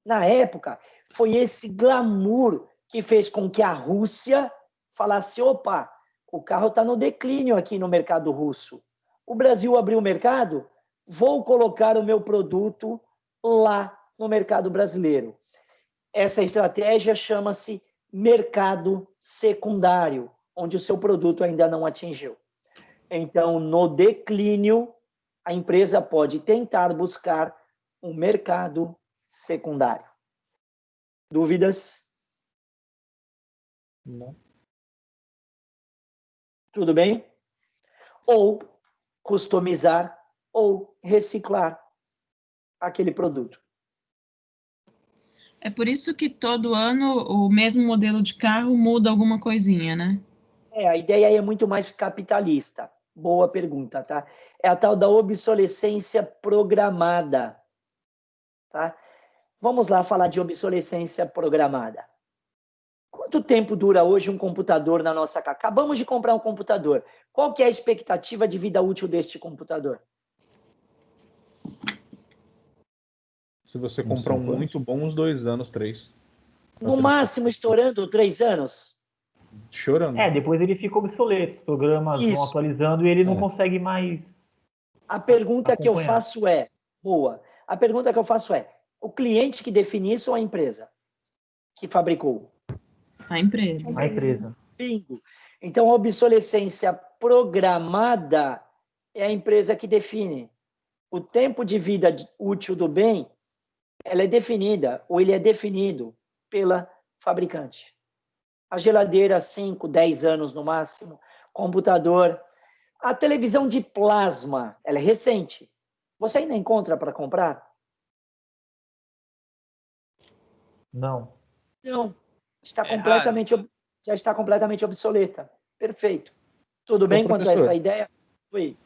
Na época, foi esse glamour que fez com que a Rússia falasse, opa, o carro está no declínio aqui no mercado russo. O Brasil abriu o mercado, vou colocar o meu produto lá no mercado brasileiro. Essa estratégia chama-se mercado secundário, onde o seu produto ainda não atingiu. Então, no declínio, a empresa pode tentar buscar um mercado secundário. Dúvidas? Não. Tudo bem? Ou customizar ou reciclar aquele produto. É por isso que todo ano o mesmo modelo de carro muda alguma coisinha, né? A ideia aí é muito mais capitalista. Boa pergunta, tá? É a tal da obsolescência programada, tá? Vamos lá falar de obsolescência programada. Quanto tempo dura hoje um computador na nossa casa? Acabamos de comprar um computador. Qual que é a expectativa de vida útil deste computador? Se você comprar um muito bom, uns 2 anos, 3. No máximo, estourando 3 anos? Chorando. Depois ele fica obsoleto. Os programas vão atualizando e ele não consegue mais. A pergunta que eu faço é: Boa. A pergunta que eu faço é, o cliente que define isso ou a empresa que fabricou? A empresa. A empresa. Bingo. Então, a obsolescência programada é a empresa que define. O tempo de vida útil do bem, ela é definida, ou ele é definido pela fabricante. A geladeira, 5, 10 anos no máximo. Computador. A televisão de plasma, ela é recente. Você ainda encontra para comprar? Não. Não. Está É já está completamente obsoleta. Perfeito. Tudo Ô, bem quanto a professor. essa ideia? Oi.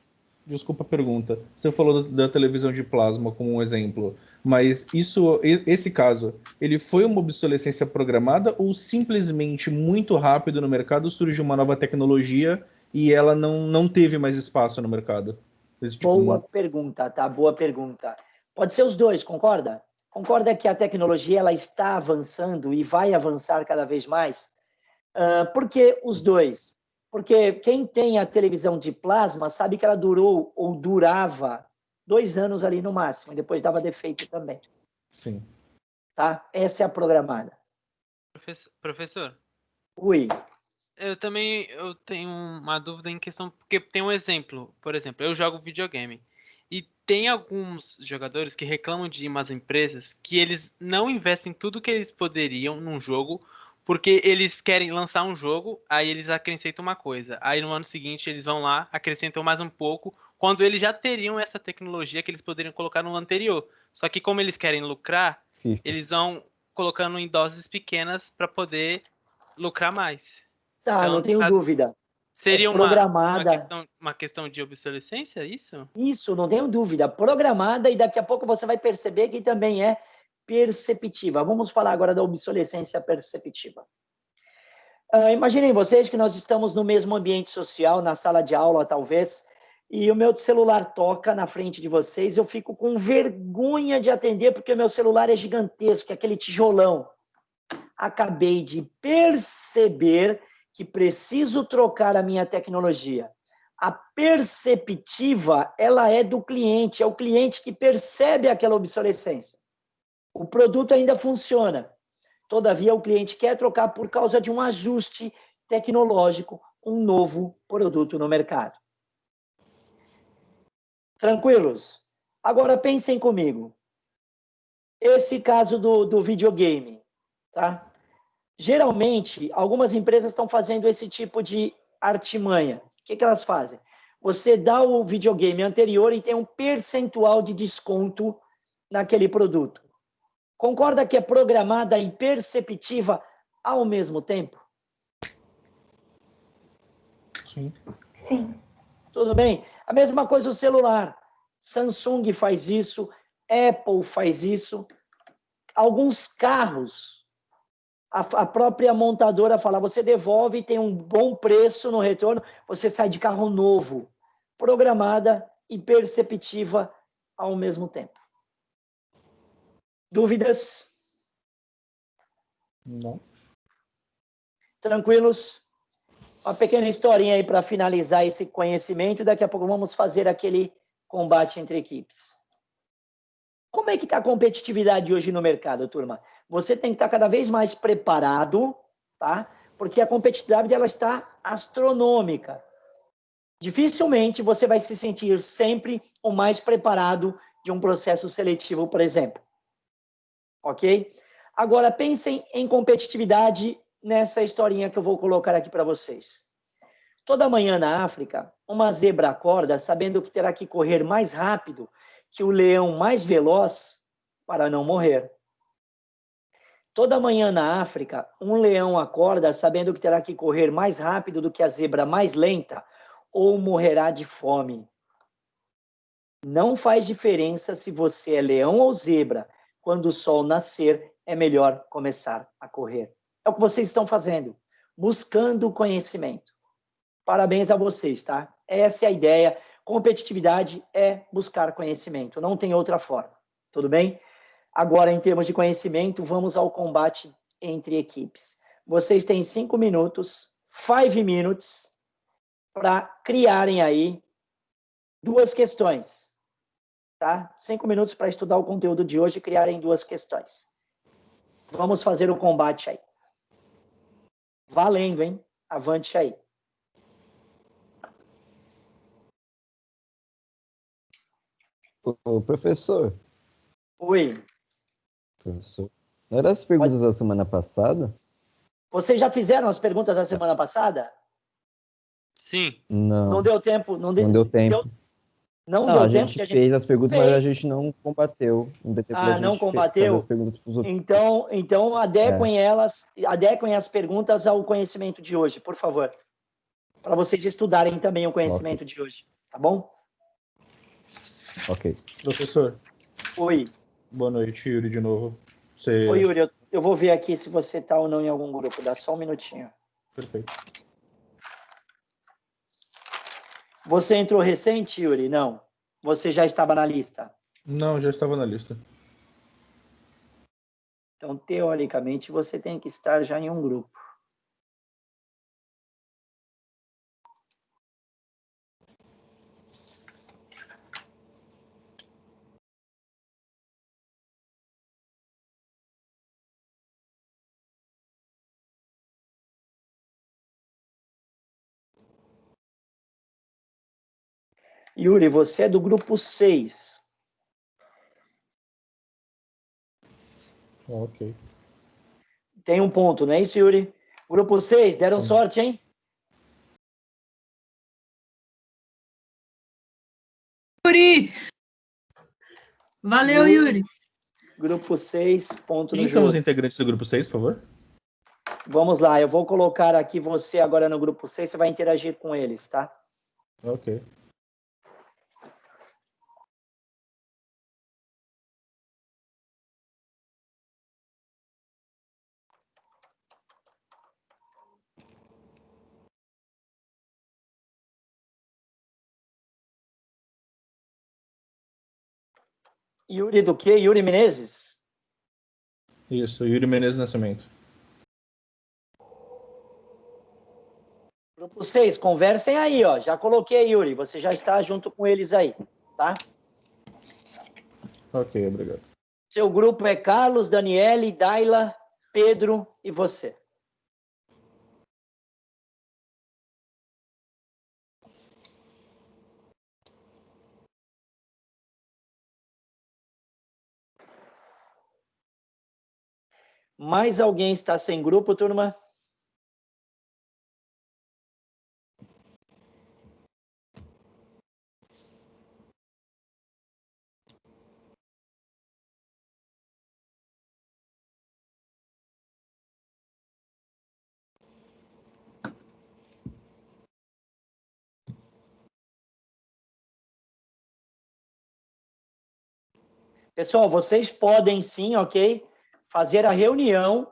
Desculpa a pergunta. Você falou da televisão de plasma como um exemplo, mas esse caso, ele foi uma obsolescência programada ou simplesmente muito rápido no mercado surgiu uma nova tecnologia e ela não teve mais espaço no mercado? Boa pergunta, tá? Boa pergunta. Pode ser os dois, concorda? Concorda que a tecnologia ela está avançando e vai avançar cada vez mais? Por que os dois? Porque quem tem a televisão de plasma sabe que ela durou ou durava 2 anos ali no máximo, e depois dava defeito também. Sim. Tá? Essa é a programada. Professor, Ui. eu tenho uma dúvida em questão, porque tem um exemplo, por exemplo, eu jogo videogame e tem alguns jogadores que reclamam de umas empresas que eles não investem tudo que eles poderiam num jogo porque eles querem lançar um jogo, aí eles acrescentam uma coisa, aí no ano seguinte eles vão lá, acrescentam mais um pouco, quando eles já teriam essa tecnologia que eles poderiam colocar no anterior. Só que como eles querem lucrar, FIFA. eles vão colocando em doses pequenas para poder lucrar mais. Tá, Então, não no tenho caso, dúvida. seria Programada. uma questão de obsolescência, isso? Isso, não tenho dúvida. Programada, e daqui a pouco você vai perceber que também é perceptiva. Vamos falar agora da obsolescência perceptiva. Imaginem vocês que nós estamos no mesmo ambiente social, na sala de aula, talvez, e o meu celular toca na frente de vocês, eu fico com vergonha de atender, porque o meu celular é gigantesco, é aquele tijolão. Acabei de perceber que preciso trocar a minha tecnologia. A perceptiva, ela é do cliente, é o cliente que percebe aquela obsolescência. O produto ainda funciona. Todavia, o cliente quer trocar por causa de um ajuste tecnológico, um novo produto no mercado. Tranquilos? Agora pensem comigo. Esse caso do videogame, tá? Geralmente, algumas empresas estão fazendo esse tipo de artimanha. O que elas fazem? Você dá o videogame anterior e tem um percentual de desconto naquele produto. Concorda que é programada e perceptiva ao mesmo tempo? Sim. Sim. Tudo bem? A mesma coisa o celular. Samsung faz isso, Apple faz isso. Alguns carros, a própria montadora fala, você devolve e tem um bom preço no retorno, você sai de carro novo. Programada e perceptiva ao mesmo tempo. Dúvidas? Não. Tranquilos? Uma pequena historinha aí para finalizar esse conhecimento. Daqui a pouco vamos fazer aquele combate entre equipes. Como é que está a competitividade hoje no mercado, turma? Você tem que estar cada vez mais preparado, tá? Porque a competitividade ela está astronômica. Dificilmente você vai se sentir sempre o mais preparado de um processo seletivo, por exemplo. Ok? Agora, pensem em competitividade nessa historinha que eu vou colocar aqui para vocês. Toda manhã na África, uma zebra acorda sabendo que terá que correr mais rápido que o leão mais veloz para não morrer. Toda manhã na África, um leão acorda sabendo que terá que correr mais rápido do que a zebra mais lenta ou morrerá de fome. Não faz diferença se você é leão ou zebra. Quando o sol nascer, é melhor começar a correr. É o que vocês estão fazendo, buscando conhecimento. Parabéns a vocês, tá? Essa é a ideia. Competitividade é buscar conhecimento, não tem outra forma. Tudo bem? Agora, em termos de conhecimento, vamos ao combate entre equipes. Vocês têm 5 minutos, 5 minutes, para criarem aí 2 questões. tá? 5 minutos para estudar o conteúdo de hoje e criarem 2 questões. Vamos fazer o combate aí. Valendo, hein? Avante aí. Ô, professor. Oi. Professor. Não eram as perguntas da semana passada? Vocês já fizeram as perguntas da semana passada? Sim. Não. Não deu tempo? Não deu tempo. Não Não, deu a tempo? gente fez as perguntas, mas a gente não combateu. Não deu tempo da gente não combateu? fazer as perguntas para os outros. Então adequem adequem as perguntas ao conhecimento de hoje, por favor. Para vocês estudarem também o conhecimento de hoje, tá bom? Ok. Professor. Oi. Boa noite, Yuri, de novo. Oi, Yuri, eu vou ver aqui se você está ou não em algum grupo. Dá só um minutinho. Perfeito. Você entrou recente, Yuri? Não. Você já estava na lista? Não, já estava na lista. Então, teoricamente, você tem que estar já em um grupo. Yuri, você é do grupo 6. Ok. Tem um ponto, não é isso, Yuri? Grupo 6, deram sorte, hein? Yuri! Valeu, Yuri. Grupo 6, ponto Quem no são jogo. os integrantes do grupo 6, por favor? Vamos lá, eu vou colocar aqui você agora no grupo 6, você vai interagir com eles, tá? Ok. Yuri do quê? Yuri Menezes? Isso, Yuri Menezes Nascimento. Grupo 6, conversem aí, ó. Já coloquei, Yuri. Você já está junto com eles aí, tá? Ok, obrigado. Seu grupo é Carlos, Daniele, Daila, Pedro e você. Mais alguém está sem grupo, turma? Pessoal, vocês podem sim, ok? Fazer a reunião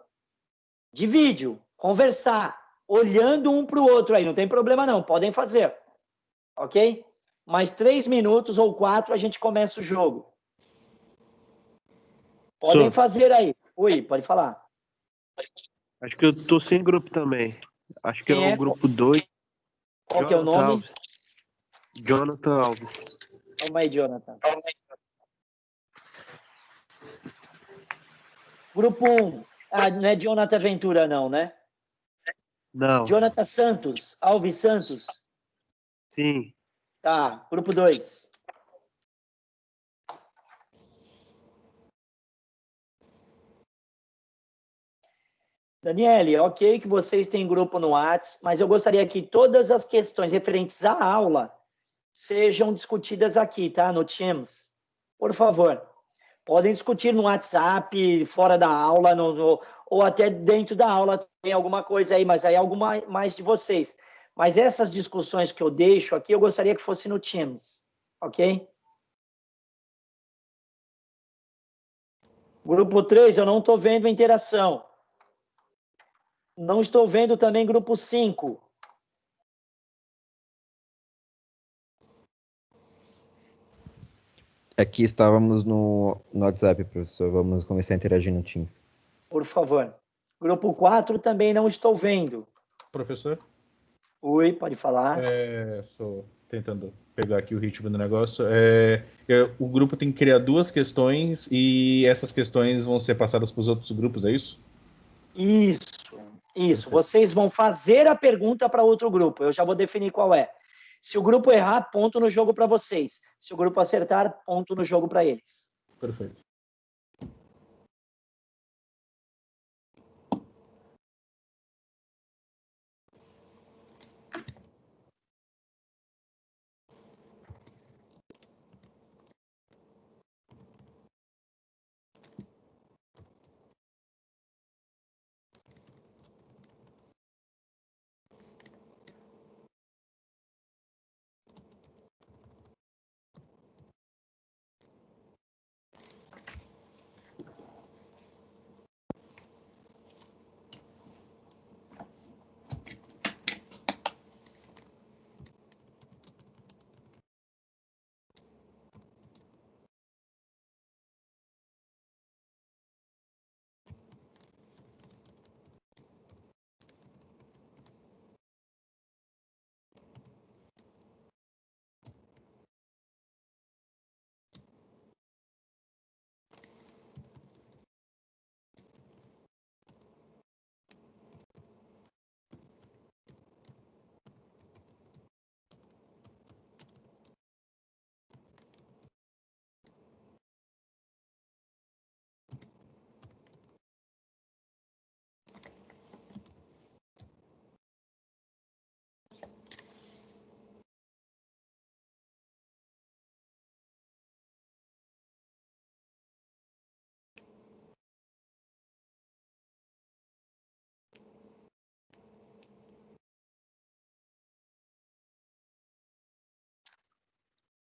de vídeo, conversar, olhando um para o outro aí, não tem problema não, podem fazer, ok? Mais 3 minutos ou 4 a gente começa o jogo. Podem fazer aí. Oi, pode falar. Acho que eu tô sem grupo também. Acho que Quem é o grupo 2. Qual que é o nome? Alves. Jonathan Alves. Calma aí, Jonathan. Grupo 1. Não é Jonathan Ventura, não, né? Não. Jonathan Santos. Alves Santos. Sim. Tá. Grupo 2. Daniele, ok que vocês têm grupo no WhatsApp, mas eu gostaria que todas as questões referentes à aula sejam discutidas aqui, tá? No Teams. Por favor. Podem discutir no WhatsApp, fora da aula, ou até dentro da aula tem alguma coisa aí, mas aí é algo mais de vocês. Mas essas discussões que eu deixo aqui, eu gostaria que fosse no Teams, ok? Grupo 3, eu não estou vendo a interação. Não estou vendo também grupo 5. Aqui estávamos no WhatsApp, professor. Vamos começar a interagir no Teams. Por favor. Grupo 4 também não estou vendo. Professor? Oi, pode falar. tentando pegar aqui o ritmo do negócio. O grupo tem que criar 2 questões e essas questões vão ser passadas para os outros grupos, é isso? Isso. Vocês vão fazer a pergunta para outro grupo. Eu já vou definir qual é. Se o grupo errar, ponto no jogo para vocês. Se o grupo acertar, ponto no jogo para eles. Perfeito.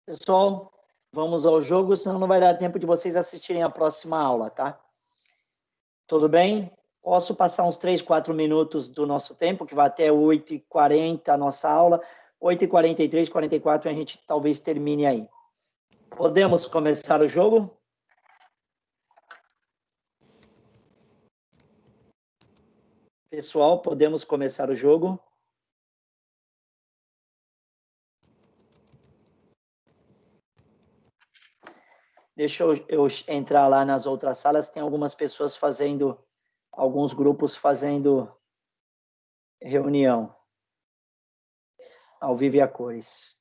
Pessoal, vamos ao jogo, senão não vai dar tempo de vocês assistirem a próxima aula, tá? Tudo bem? Posso passar uns 3, 4 minutos do nosso tempo, que vai até 8h40 a nossa aula. 8h43, 44 a gente talvez termine aí. Podemos começar o jogo? Pessoal, podemos começar o jogo? Deixa eu entrar lá nas outras salas, tem algumas pessoas fazendo, alguns grupos fazendo reunião, ao vivo e a cores.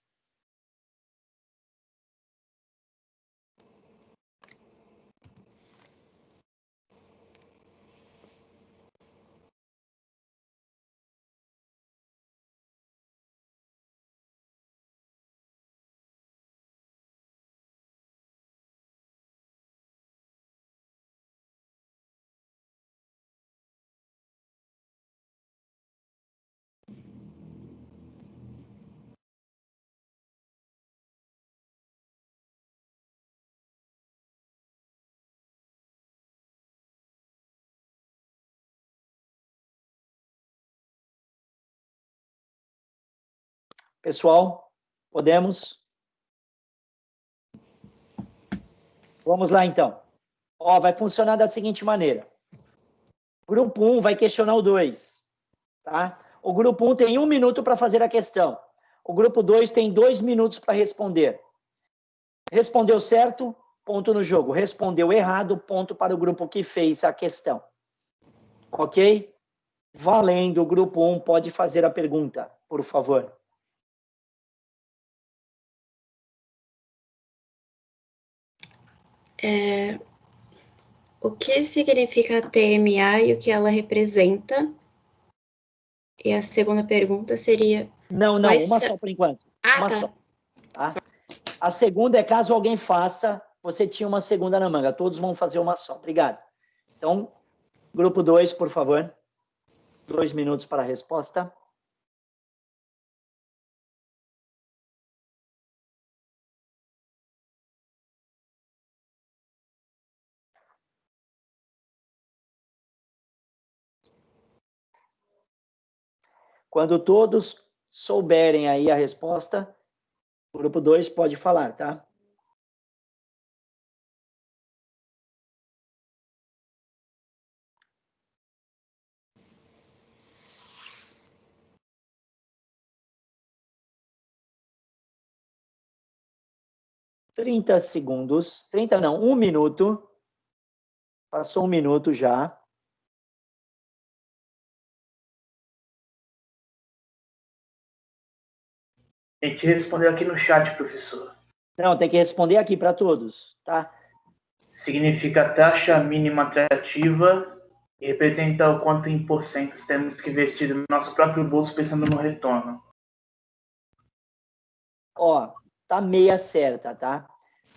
Pessoal, podemos? Vamos lá, então. Ó, vai funcionar da seguinte maneira. Grupo 1 vai questionar o 2, tá? O grupo 1 tem 1 minuto para fazer a questão. O grupo 2 tem 2 minutos para responder. Respondeu certo, ponto no jogo. Respondeu errado, ponto para o grupo que fez a questão. Ok? Valendo, o grupo 1 pode fazer a pergunta, por favor. O que significa a TMA e o que ela representa? E a segunda pergunta seria... Não, uma só por enquanto. Uma tá. só. Tá? A segunda é caso alguém faça, você tinha uma segunda na manga. Todos vão fazer uma só. Obrigado. Então, grupo 2, por favor. 2 minutos para a resposta. Quando todos souberem aí a resposta, o grupo 2 pode falar, tá? 30 segundos. 30 não, 1 minuto. Passou 1 minuto já. A gente respondeu aqui no chat, professor. Não, tem que responder aqui para todos, tá? Significa taxa mínima atrativa e representa o quanto em porcentos temos que investir no nosso próprio bolso pensando no retorno. Ó, tá meia certa, tá?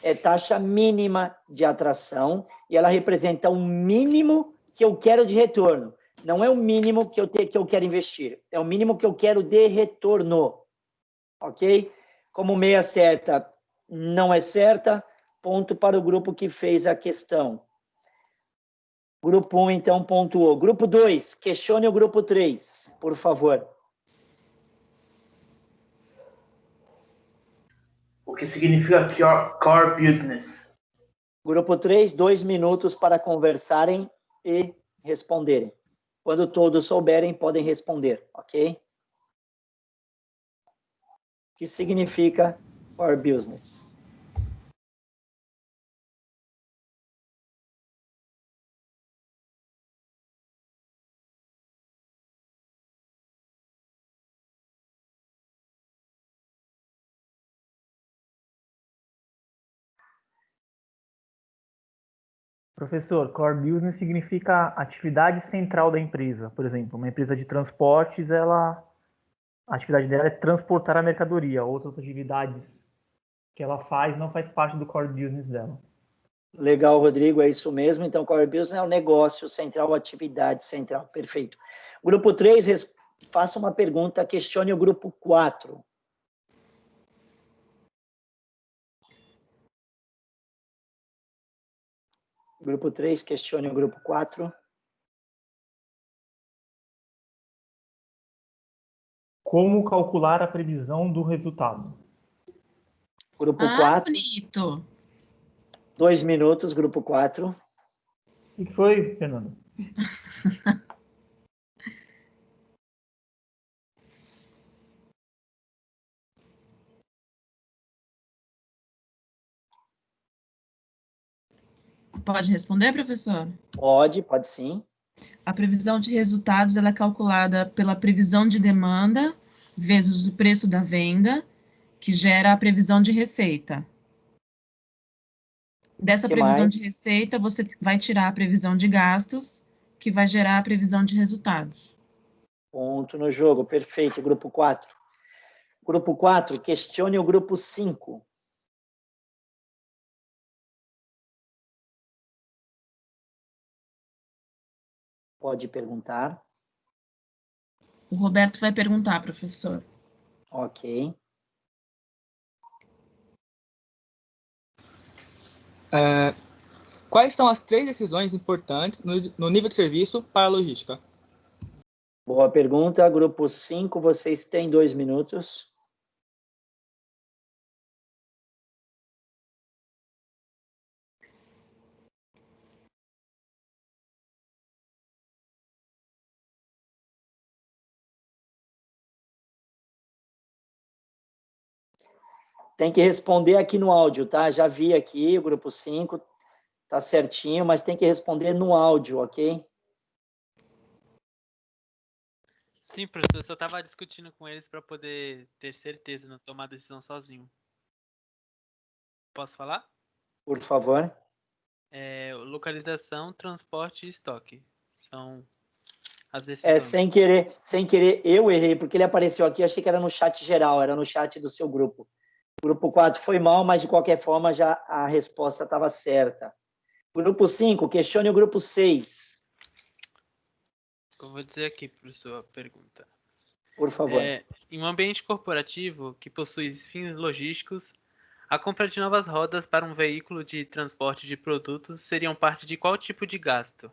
É taxa mínima de atração e ela representa o mínimo que eu quero de retorno. Não é o mínimo que eu quero investir, é o mínimo que eu quero de retorno. Ok? Como meia certa não é certa, ponto para o grupo que fez a questão. Grupo 1, então, pontuou. Grupo 2, questione o grupo 3, por favor. O que significa core business? Grupo 3, 2 minutos para conversarem e responderem. Quando todos souberem, podem responder, ok? O que significa core business? Professor, core business significa atividade central da empresa. Por exemplo, uma empresa de transportes, a atividade dela é transportar a mercadoria. Outras atividades que ela faz não faz parte do core business dela. Legal, Rodrigo, é isso mesmo. Então, core business é o negócio central, a atividade central. Perfeito. Grupo 3, faça uma pergunta, questione o grupo 4. Grupo 3, questione o grupo 4. Como calcular a previsão do resultado? Grupo 4. Bonito. 2 minutos, grupo 4. O que foi, Fernando? Pode responder, professor? Pode sim. A previsão de resultados ela é calculada pela previsão de demanda vezes o preço da venda, que gera a previsão de receita. Dessa previsão de receita, você vai tirar a previsão de gastos, que vai gerar a previsão de resultados. Ponto no jogo, perfeito, grupo 4. Grupo 4, questione o grupo 5. Pode perguntar. O Roberto vai perguntar, professor. Ok. Quais são as 3 decisões importantes no nível de serviço para a logística? Boa pergunta. Grupo 5, vocês têm 2 minutos. Tem que responder aqui no áudio, tá? Já vi aqui, o grupo 5, tá certinho, mas tem que responder no áudio, ok? Sim, professor, eu só estava discutindo com eles para poder ter certeza, não tomar decisão sozinho. Posso falar? Por favor. Localização, transporte e estoque. São as decisões. Sem querer, eu errei, porque ele apareceu aqui, achei que era no chat geral, era no chat do seu grupo. Grupo 4 foi mal, mas de qualquer forma já a resposta estava certa. Grupo 5, questione o grupo 6. Eu vou dizer aqui, professor, a pergunta. Por favor. Em um ambiente corporativo que possui fins logísticos, a compra de novas rodas para um veículo de transporte de produtos seriam parte de qual tipo de gasto?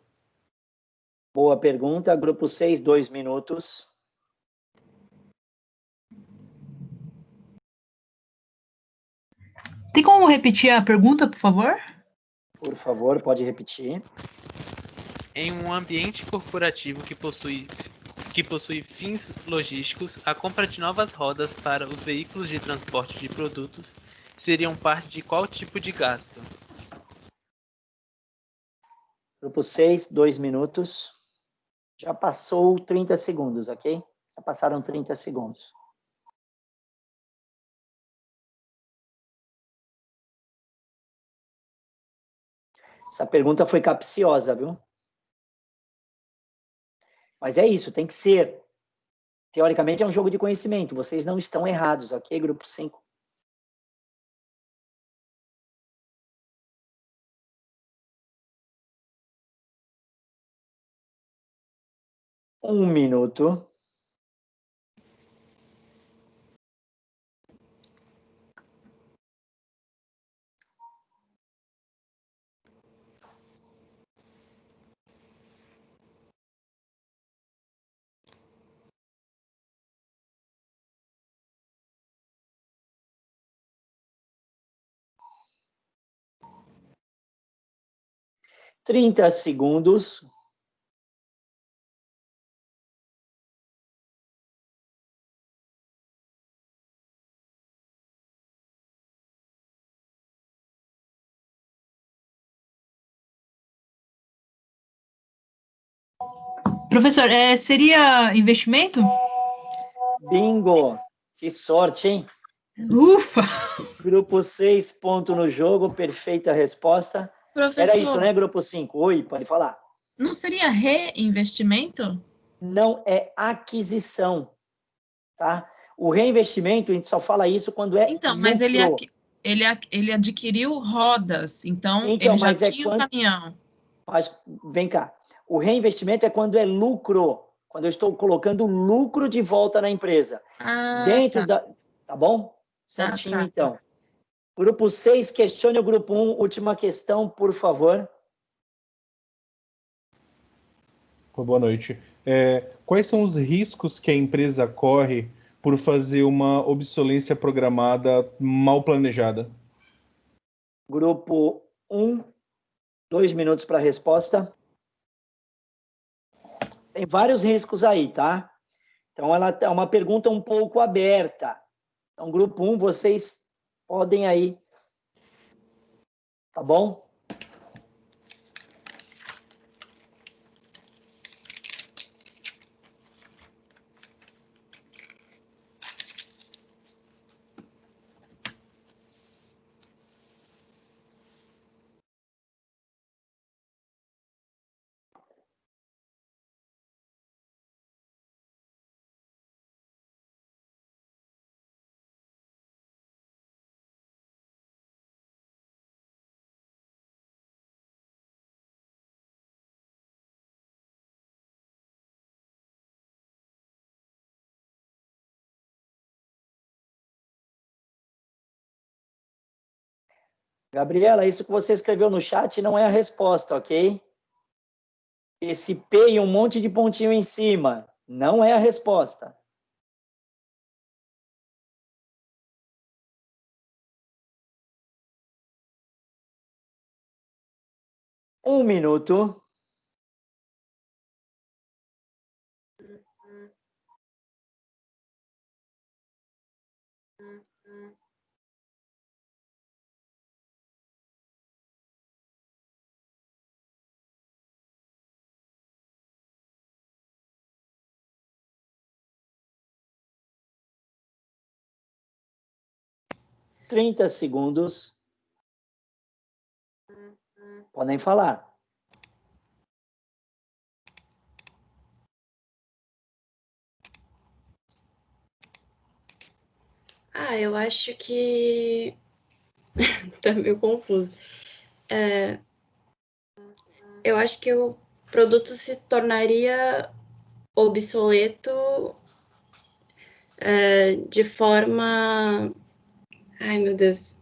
Boa pergunta. Grupo 6, 2 minutos. Tem como repetir a pergunta, por favor? Por favor, pode repetir. Em um ambiente corporativo que possui que possui fins logísticos, a compra de novas rodas para os veículos de transporte de produtos seriam parte de qual tipo de gasto? Grupo 6, 2 minutos. Já passou 30 segundos, ok? Já passaram 30 segundos. Essa pergunta foi capciosa, viu? Mas é isso, tem que ser. Teoricamente é um jogo de conhecimento. Vocês não estão errados, ok? Grupo 5. Um minuto. Trinta segundos. Professor, seria investimento? Bingo! Que sorte, hein? Ufa! Grupo 6, ponto no jogo, perfeita resposta. Professor, Era isso, né, grupo 5? Oi, pode falar. Não seria reinvestimento? Não é aquisição, tá? O reinvestimento, a gente só fala isso quando é Então, lucro. mas ele adquiriu rodas, então Então, ele já mas tinha um caminhão. Mas vem cá, o reinvestimento é quando é lucro, quando eu estou colocando lucro de volta na empresa. Dentro da... Tá bom? Certinho, então. Grupo 6, questione o grupo 1. Última questão, por favor. Boa noite. Quais são os riscos que a empresa corre por fazer uma obsolescência programada mal planejada? Grupo 1, 2 minutos para a resposta. Tem vários riscos aí, tá? Então, ela é uma pergunta um pouco aberta. Então, grupo 1, vocês podem aí. Tá bom? Gabriela, isso que você escreveu no chat não é a resposta, ok? Esse P e um monte de pontinho em cima não é a resposta. Um minuto. Trinta segundos. Podem falar. Eu acho que tá meio confuso. Eu acho que o produto se tornaria obsoleto de forma... Ai, meu Deus.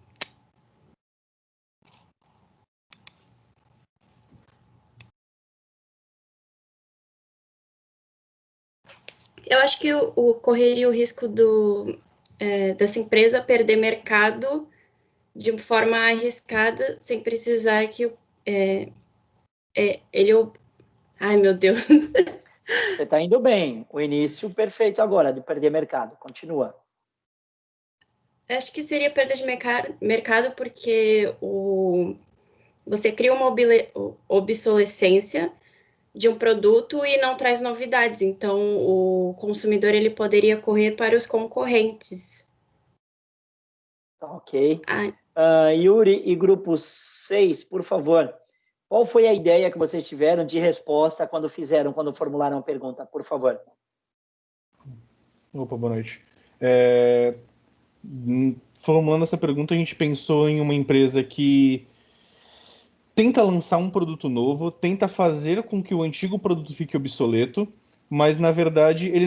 Eu acho que correria o risco dessa empresa perder mercado de forma arriscada, sem precisar que ele... Ai, meu Deus. Você está indo bem. O início perfeito agora, de perder mercado. Continua. Acho que seria perda de mercado porque você cria uma obsolescência de um produto e não traz novidades. Então, o consumidor ele poderia correr para os concorrentes. Tá, ok. Yuri e grupo 6, por favor. Qual foi a ideia que vocês tiveram de resposta quando formularam a pergunta? Por favor. Opa, boa noite. Formulando essa pergunta, a gente pensou em uma empresa que tenta lançar um produto novo, tenta fazer com que o antigo produto fique obsoleto, mas, na verdade, ele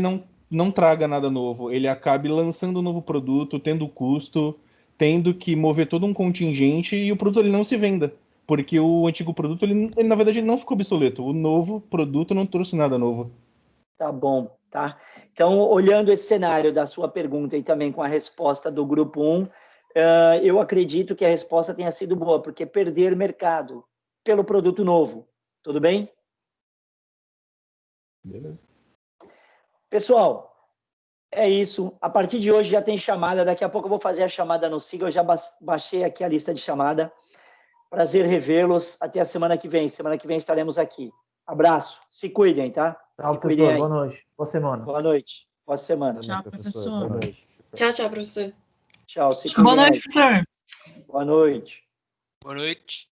não traga nada novo. Ele acabe lançando um novo produto, tendo custo, tendo que mover todo um contingente e o produto ele não se venda. Porque o antigo produto, ele na verdade, ele não ficou obsoleto. O novo produto não trouxe nada novo. Tá bom, tá? Então, olhando esse cenário da sua pergunta e também com a resposta do grupo 1, eu acredito que a resposta tenha sido boa, porque perder mercado pelo produto novo. Tudo bem? Beleza. Pessoal, é isso. A partir de hoje já tem chamada. Daqui a pouco eu vou fazer a chamada no Siga. Eu já baixei aqui a lista de chamada. Prazer revê-los. Até a semana que vem. Semana que vem estaremos aqui. Abraço. Se cuidem, tá? Tchau, Se cuidem aí. Boa noite. Boa semana. Boa noite. Boa semana. Tchau, professor. Boa noite. Tchau, professor. Tchau. Se cuidem Boa noite, aí. professor. Boa noite. Boa noite.